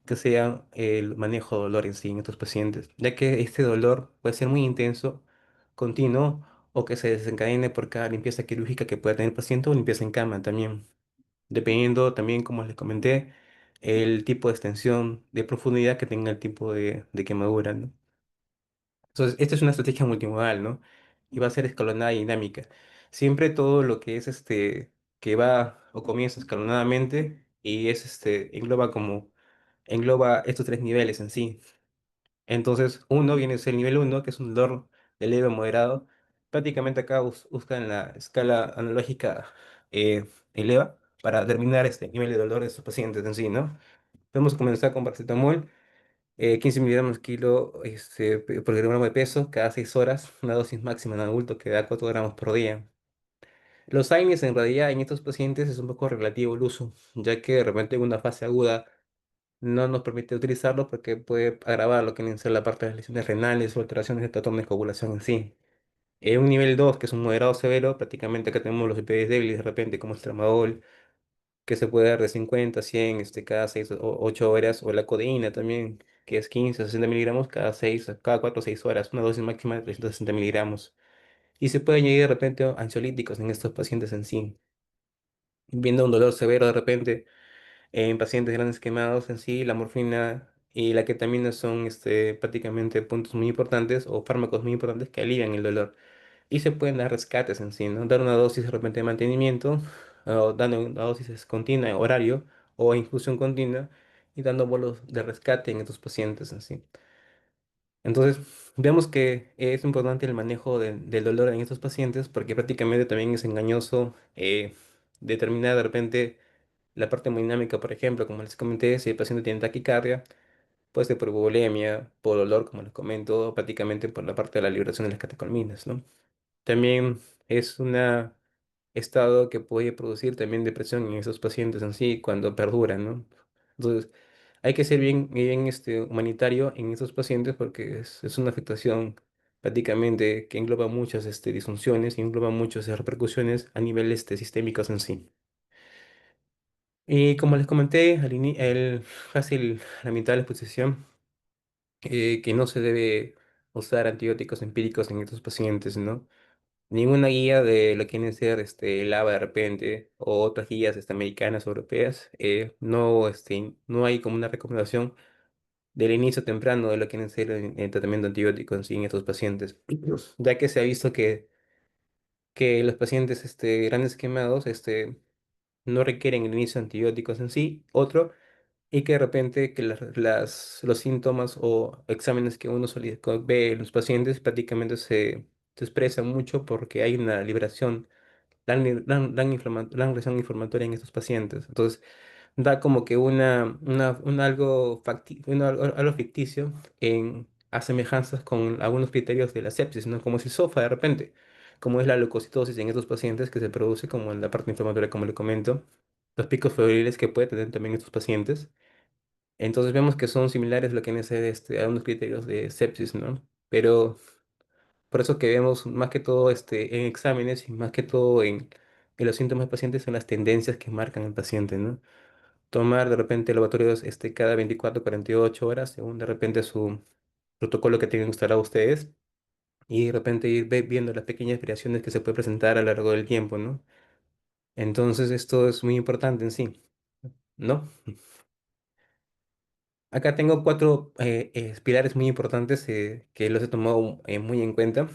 que sea el manejo de dolor en sí en estos pacientes, ya que este dolor puede ser muy intenso, continuo, o que se desencadene por cada limpieza quirúrgica que pueda tener el paciente o limpieza en cama también, dependiendo también, como les comenté, el tipo de extensión de profundidad que tenga el tipo de quemadura, ¿no? Entonces, esta es una estrategia multimodal, ¿no? Y va a ser escalonada y dinámica. Siempre todo lo que es que va o comienza escalonadamente y es engloba estos tres niveles en sí. Entonces, uno viene a ser el nivel uno, que es un dolor de leve a moderado. Prácticamente acá buscan la escala analógica eleva para determinar este nivel de dolor de estos pacientes en sí, ¿no? Podemos comenzar con paracetamol, 15 miligramos kilo por gramo de peso cada 6 horas, una dosis máxima en adulto que da 4 gramos por día. Los AINES en realidad en estos pacientes es un poco relativo el uso, ya que de repente en una fase aguda no nos permite utilizarlo porque puede agravar lo que viene a ser la parte de las lesiones renales o alteraciones del patrón de coagulación en sí. En un nivel 2 que es un moderado severo, prácticamente acá tenemos los EPS débiles de repente, como el tramadol, que se puede dar de 50 a 100 cada 6 o 8 horas, o la codeína también, que es 15 a 60 miligramos cada 4 o 6 horas, una dosis máxima de 360 miligramos. Y se puede añadir de repente ansiolíticos en estos pacientes en sí. Viendo un dolor severo de repente en pacientes grandes quemados en sí, la morfina y la ketamina son prácticamente puntos muy importantes o fármacos muy importantes que alivian el dolor. Y se pueden dar rescates en sí, ¿no? Dar una dosis de repente de mantenimiento, o dando una dosis continua en horario o infusión continua y dando bolos de rescate en estos pacientes en sí. Entonces, vemos que es importante el manejo del dolor en estos pacientes porque prácticamente también es engañoso determinar de repente la parte hemodinámica, por ejemplo, como les comenté, si el paciente tiene taquicardia, puede ser por hipovolemia, por dolor, como les comento, o prácticamente por la parte de la liberación de las catecolaminas, ¿no? También es un estado que puede producir también depresión en esos pacientes en sí cuando perduran, ¿no? Entonces, hay que ser bien humanitario en esos pacientes porque es una afectación prácticamente que engloba muchas disfunciones y engloba muchas repercusiones a nivel sistémicos en sí. Y como les comenté, fácil la mitad de la exposición, que no se debe usar antibióticos empíricos en estos pacientes, ¿no? Ninguna guía de lo que viene a ser el ABA de repente o otras guías americanas o europeas, no hay como una recomendación del inicio temprano de lo que viene a ser el tratamiento antibiótico en sí en estos pacientes, ya que se ha visto que los pacientes grandes quemados no requieren el inicio de antibióticos en sí. Otro, y que de repente que los síntomas o exámenes que uno ve en los pacientes prácticamente se expresan mucho porque hay una liberación, gran lesión inflamatoria en estos pacientes. Entonces, da como que un algo ficticio a semejanzas con algunos criterios de la sepsis, ¿no? Como si sofa de repente, como es la leucocitosis en estos pacientes que se produce como en la parte inflamatoria, como le comento, los picos febriles que puede tener también estos pacientes. Entonces vemos que son similares a lo que viene a ser a unos criterios de sepsis, ¿no? Pero por eso que vemos más que todo en exámenes y más que todo en los síntomas del paciente son las tendencias que marcan al paciente, ¿no? Tomar de repente laboratorios cada 24 48 horas, según de repente su protocolo que tengan instalado ustedes, y de repente ir viendo las pequeñas variaciones que se puede presentar a lo largo del tiempo, ¿no? Entonces esto es muy importante en sí, ¿no? Acá tengo cuatro pilares muy importantes que los he tomado muy en cuenta,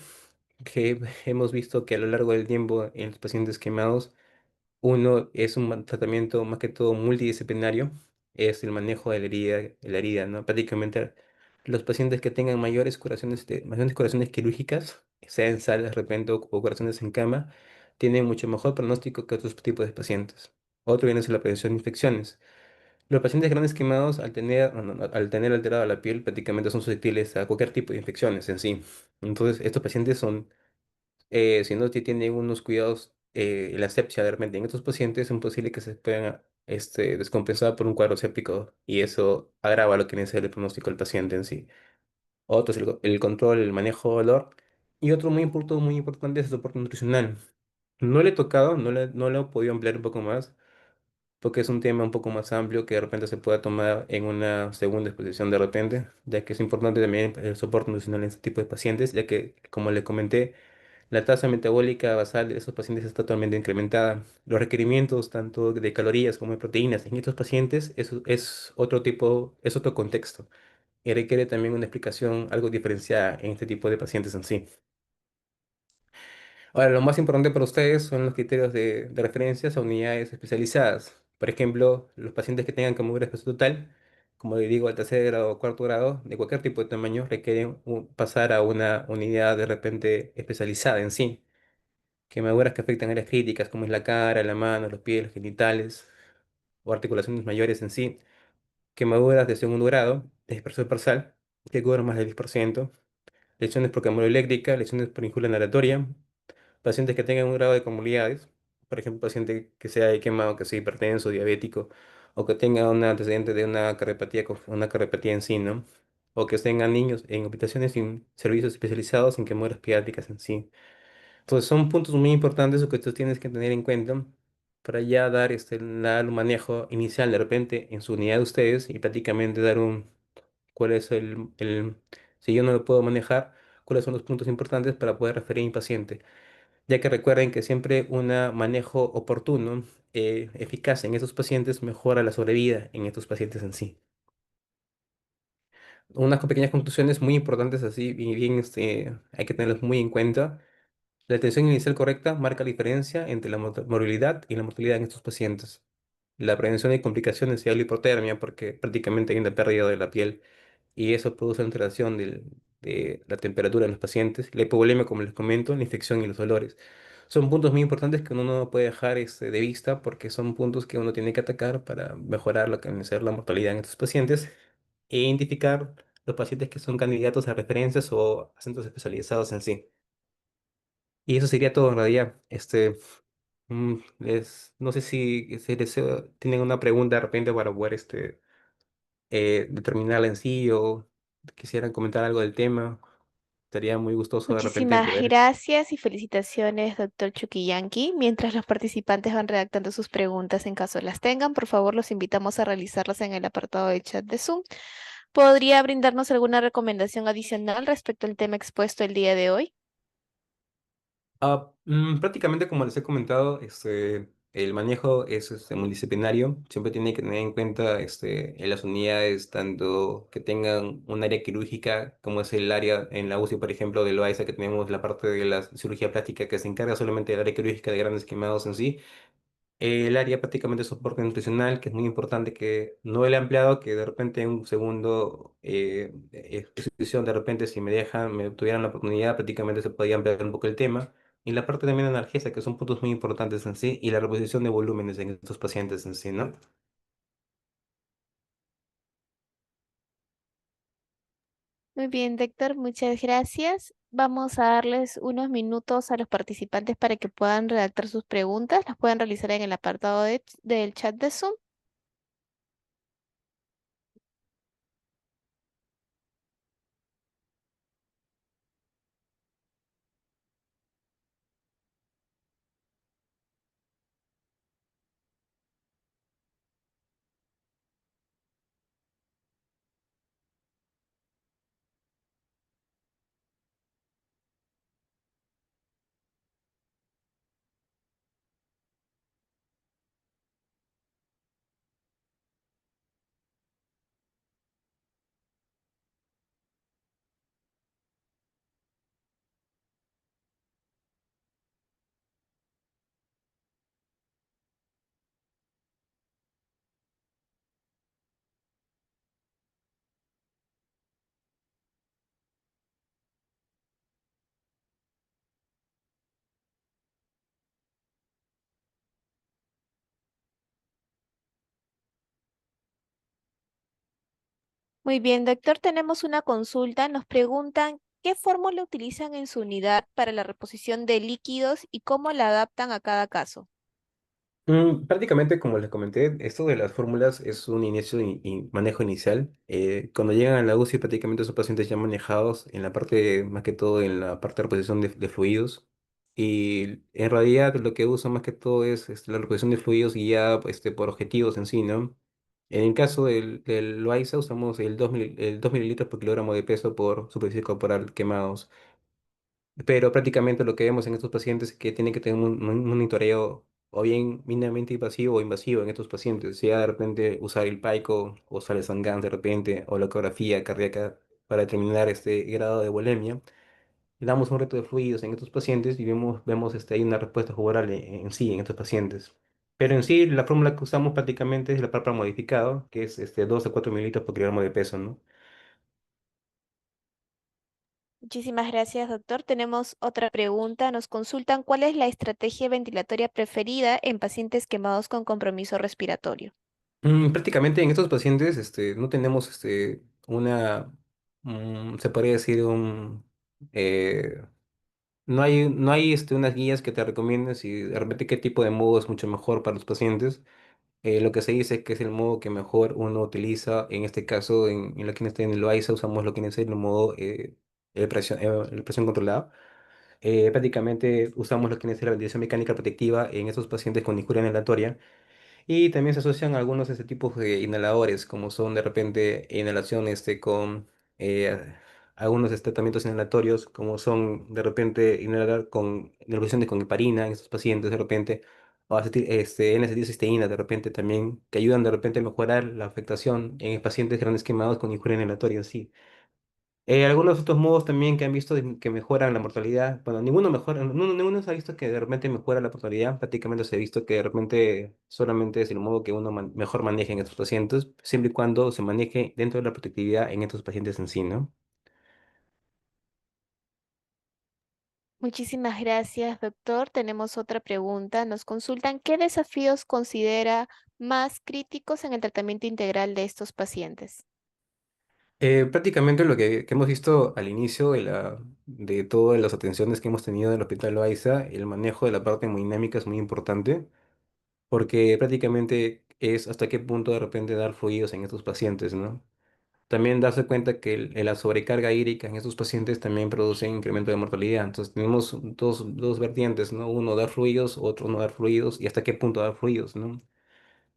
que hemos visto que a lo largo del tiempo en los pacientes quemados, uno es un tratamiento más que todo multidisciplinario, es el manejo de la herida, ¿no? Prácticamente los pacientes que tengan mayores curaciones quirúrgicas, sea en sala de repente o curaciones en cama, tienen mucho mejor pronóstico que otros tipos de pacientes. Otro viene a ser la prevención de infecciones. Los pacientes grandes quemados, al tener alterada la piel, prácticamente son susceptibles a cualquier tipo de infecciones en sí. Entonces, estos pacientes si no tienen unos cuidados, la asepsia de repente en estos pacientes es posible que se puedan descompensar por un cuadro séptico y eso agrava lo que necesita el pronóstico del paciente en sí. Otro es el control, el manejo de dolor. Y otro muy importante es el soporte nutricional. No le he tocado, no lo he podido ampliar un poco más porque es un tema un poco más amplio que de repente se pueda tomar en una segunda exposición de repente, ya que es importante también el soporte nutricional en este tipo de pacientes, ya que, como le comenté, la tasa metabólica basal de esos pacientes está totalmente incrementada. Los requerimientos tanto de calorías como de proteínas en estos pacientes es otro contexto y requiere también una explicación algo diferenciada en este tipo de pacientes en sí. Ahora, lo más importante para ustedes son los criterios de referencias a unidades especializadas. Por ejemplo, los pacientes que tengan quemadura espacio total, como le digo, al tercer grado o cuarto grado, de cualquier tipo de tamaño, requieren pasar a una unidad de repente especializada en sí. Quemaduras que afectan áreas críticas como es la cara, la mano, los pies, los genitales o articulaciones mayores en sí. Quemaduras de segundo grado. de dispersión parcial, que cubren más del 10%, lesiones por eléctrica, lesiones por injuria naratoria, pacientes que tengan un grado de comorbilidades, por ejemplo, paciente que sea quemado, que sea hipertenso, diabético, o que tenga un antecedente de una cardiopatía, una cardiopatía en sí, ¿no? O que tengan niños en habitaciones sin servicios especializados en quemaduras pediátricas en sí. Entonces son puntos muy importantes que tú tienes que tener en cuenta para ya dar dar un manejo inicial de repente en su unidad de ustedes y prácticamente dar cuál es si yo no lo puedo manejar, cuáles son los puntos importantes para poder referir a mi paciente, ya que recuerden que siempre un manejo oportuno, eficaz en estos pacientes mejora la sobrevida en estos pacientes en sí. Unas pequeñas conclusiones muy importantes así, bien, hay que tenerlas muy en cuenta. La atención inicial correcta marca la diferencia entre la morbilidad y la mortalidad en estos pacientes. La prevención de complicaciones y la hipotermia, porque prácticamente hay una pérdida de la piel y eso produce una alteración de la temperatura en los pacientes. La hipovolemia, como les comento, la infección y los dolores. Son puntos muy importantes que uno no puede dejar de vista porque son puntos que uno tiene que atacar para mejorar lo que viene a ser la mortalidad en estos pacientes e identificar los pacientes que son candidatos a referencias o a centros especializados en sí. Y eso sería todo en realidad. No sé si tienen una pregunta de repente para poder determinarla en sí o quisieran comentar algo del tema. Estaría muy gustoso de repente Muchísimas poder. gracias y felicitaciones, doctor Chuquillanqui. Mientras los participantes van redactando sus preguntas en caso las tengan, por favor los invitamos a realizarlas en el apartado de chat de Zoom. ¿Podría brindarnos alguna recomendación adicional respecto al tema expuesto el día de hoy? Prácticamente como les he comentado, el manejo es multidisciplinario. Siempre tiene que tener en cuenta en las unidades, tanto que tengan un área quirúrgica, como es el área en la UCI, por ejemplo, de Loaiza, que tenemos la parte de la cirugía plástica que se encarga solamente del área quirúrgica de grandes quemados en sí. El área prácticamente de soporte nutricional, que es muy importante que no el empleado, que de repente en un segundo exposición, de repente si me dejan, me tuvieran la oportunidad, prácticamente se podía ampliar un poco el tema. Y la parte también de analgesia, que son puntos muy importantes en sí, y la reposición de volúmenes en estos pacientes en sí, ¿no? Muy bien, doctor, muchas gracias. Vamos a darles unos minutos a los participantes para que puedan redactar sus preguntas. Las pueden realizar en el apartado del chat de Zoom. Muy bien, doctor, tenemos una consulta. Nos preguntan qué fórmula utilizan en su unidad para la reposición de líquidos y cómo la adaptan a cada caso. Prácticamente, como les comenté, esto de las fórmulas es un inicio y manejo inicial. Cuando llegan a la UCI, prácticamente son pacientes ya manejados en la parte, más que todo en la parte de reposición de fluidos. Y en realidad lo que uso más que todo es la reposición de fluidos guiada por objetivos en sí, ¿no? En el caso del Loaiza usamos el 2 mililitros por kilogramo de peso por superficie corporal quemados. Pero prácticamente lo que vemos en estos pacientes es que tienen que tener un monitoreo o bien mínimamente invasivo o invasivo en estos pacientes, sea de repente usar el PAICO o usar el Sangans de repente o la ecografía cardíaca para determinar este grado de volemia. Le damos un reto de fluidos en estos pacientes y vemos hay una respuesta favorable en sí en estos pacientes. Pero en sí la fórmula que usamos prácticamente es la PAPRA modificado, que es 2 a 4 mililitros por kilogramo de peso, ¿no? Muchísimas gracias, doctor. Tenemos otra pregunta. Nos consultan cuál es la estrategia ventilatoria preferida en pacientes quemados con compromiso respiratorio. Prácticamente en estos pacientes no tenemos una, se podría decir eh, no hay unas guías que te recomienden si de repente qué tipo de modo es mucho mejor para los pacientes. Lo que se dice es que es el modo que mejor uno utiliza, en este caso en la que en el Loaiza usamos lo que es el modo el presión controlada. Prácticamente usamos lo que es la ventilación mecánica protectiva en esos pacientes con discaria inhalatoria y también se asocian algunos de este tipo de inhaladores, como son de repente inhalación con algunos tratamientos inhalatorios, como son de repente inhalar con inhalación con heparina en estos pacientes de repente, o N-acetilcisteína de repente también, que ayudan de repente a mejorar la afectación en pacientes grandes quemados con injuria inhalatoria, sí. Algunos otros modos también que han visto que mejoran la mortalidad. Bueno, ninguno mejora, ninguno se ha visto que de repente mejora la mortalidad. Prácticamente se ha visto que de repente solamente es el modo que uno mejor maneja en estos pacientes, siempre y cuando se maneje dentro de la protectividad en estos pacientes en sí, ¿no? Muchísimas gracias, doctor. Tenemos otra pregunta. Nos consultan qué desafíos considera más críticos en el tratamiento integral de estos pacientes. Prácticamente lo que hemos visto al inicio de todas las atenciones que hemos tenido en el Hospital Loaiza, el manejo de la parte hemodinámica es muy importante, porque prácticamente es hasta qué punto de repente dar fluidos en estos pacientes, ¿no? También darse cuenta que la sobrecarga hídrica en estos pacientes también produce incremento de mortalidad. Entonces tenemos dos vertientes, ¿no? Uno dar fluidos, otro no dar fluidos y hasta qué punto dar fluidos, ¿no?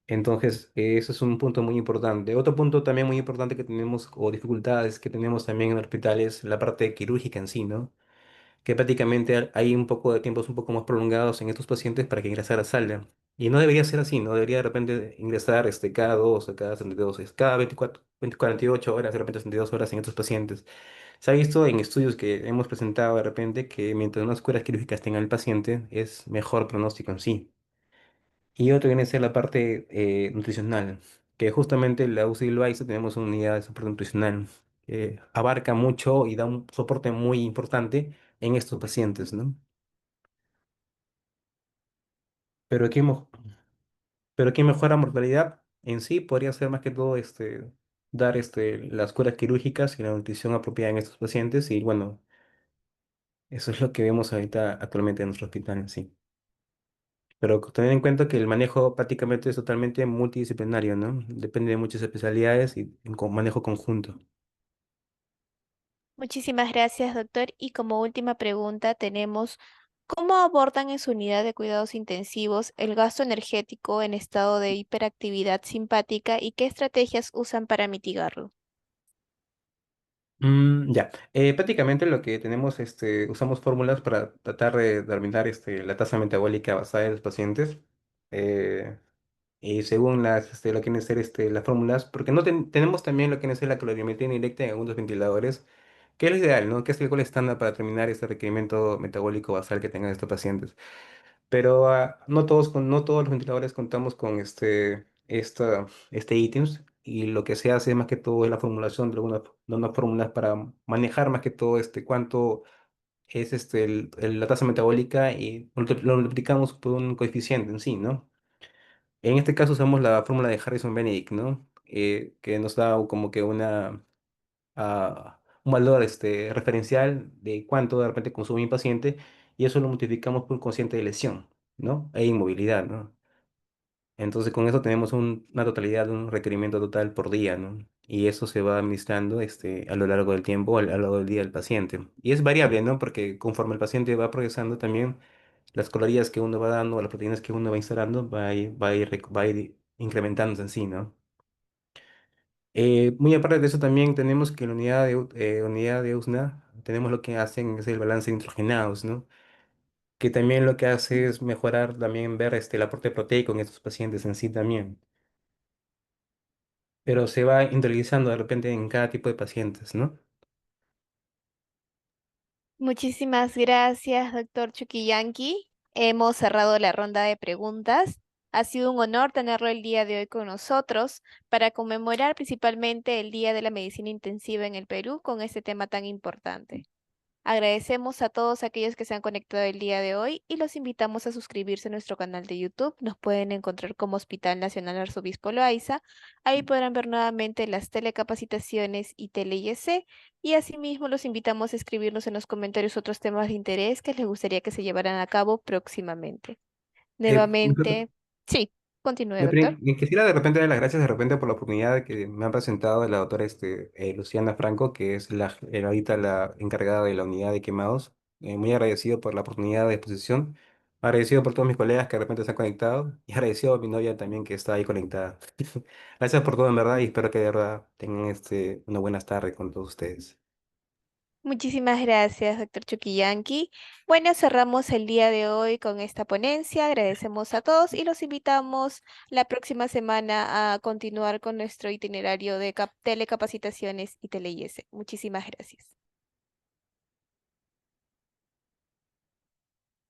Entonces, eso es un punto muy importante. Otro punto también muy importante que tenemos, o dificultades que tenemos también en el hospital, es la parte quirúrgica en sí, ¿no? Que prácticamente hay un poco de tiempos un poco más prolongados en estos pacientes para que ingresara salga. Y no debería ser así, ¿no? Debería de repente ingresar cada 2 o cada 72, cada 24, 20, 48 horas, de repente 72 horas en estos pacientes. Se ha visto en estudios que hemos presentado de repente que mientras más curas quirúrgicas tenga el paciente, es mejor pronóstico en sí. Y otro viene a ser la parte nutricional, que justamente en la UCI Loaiza tenemos una unidad de soporte nutricional que abarca mucho y da un soporte muy importante en estos pacientes, ¿no? Pero aquí mejora mortalidad en sí podría ser más que todo dar las curas quirúrgicas y la nutrición apropiada en estos pacientes y bueno, eso es lo que vemos ahorita actualmente en nuestro hospital en sí. Pero tener en cuenta que el manejo prácticamente es totalmente multidisciplinario, ¿no? Depende de muchas especialidades y con manejo conjunto. Muchísimas gracias, doctor. Y como última pregunta tenemos, ¿cómo abordan en su unidad de cuidados intensivos el gasto energético en estado de hiperactividad simpática y qué estrategias usan para mitigarlo? Ya, prácticamente lo que tenemos, usamos fórmulas para tratar de determinar la tasa metabólica basada en los pacientes. eh, y según lo que vienen a ser las fórmulas, porque no tenemos también lo que viene a ser la calorimetría indirecta en algunos ventiladores, que es lo ideal, ¿no? Que es el gol estándar para determinar este requerimiento metabólico basal que tengan estos pacientes. Pero no todos los ventiladores contamos con este ítems y lo que se hace más que todo es la formulación de unas fórmulas para manejar más que todo cuánto es la tasa metabólica y lo multiplicamos por un coeficiente en sí, ¿no? En este caso usamos la fórmula de Harrison-Benedict, ¿no? Que nos da como que un valor referencial de cuánto de repente consume mi paciente y eso lo multiplicamos por un cociente de lesión, ¿no? E inmovilidad, ¿no? Entonces con eso tenemos una totalidad de un requerimiento total por día, ¿no? Y eso se va administrando a lo largo del tiempo, a lo largo del día del paciente. Y es variable, ¿no? Porque conforme el paciente va progresando también las calorías que uno va dando, o las proteínas que uno va instalando, va a ir incrementándose en sí, ¿no? Muy aparte de eso también tenemos que en la unidad de USNA tenemos lo que hacen es el balance de nitrogenados, ¿no? Que también lo que hace es mejorar también ver el aporte proteico en estos pacientes en sí también. Pero se va individualizando de repente en cada tipo de pacientes, ¿no? Muchísimas gracias, doctor Chuquillanqui. Hemos cerrado la ronda de preguntas. Ha sido un honor tenerlo el día de hoy con nosotros para conmemorar principalmente el Día de la Medicina Intensiva en el Perú con este tema tan importante. Agradecemos a todos aquellos que se han conectado el día de hoy y los invitamos a suscribirse a nuestro canal de YouTube. Nos pueden encontrar como Hospital Nacional Arzobispo Loaiza. Ahí podrán ver nuevamente las telecapacitaciones y tele-IEC. Y asimismo los invitamos a escribirnos en los comentarios otros temas de interés que les gustaría que se llevaran a cabo próximamente. Eh, Nuevamente, sí, continúe, doctor. Quisiera de repente dar las gracias de repente por la oportunidad que me han presentado la doctora Luciana Franco, que es ahorita la encargada de la unidad de quemados. Muy agradecido por la oportunidad de exposición, agradecido por todos mis colegas que de repente se han conectado y agradecido a mi novia también que está ahí conectada. Gracias por todo en verdad y espero que de verdad tengan una buena tarde con todos ustedes. Muchísimas gracias, doctor Chuquillanqui. Bueno, cerramos el día de hoy con esta ponencia. Agradecemos a todos y los invitamos la próxima semana a continuar con nuestro itinerario de telecapacitaciones y tele-IS. Muchísimas gracias.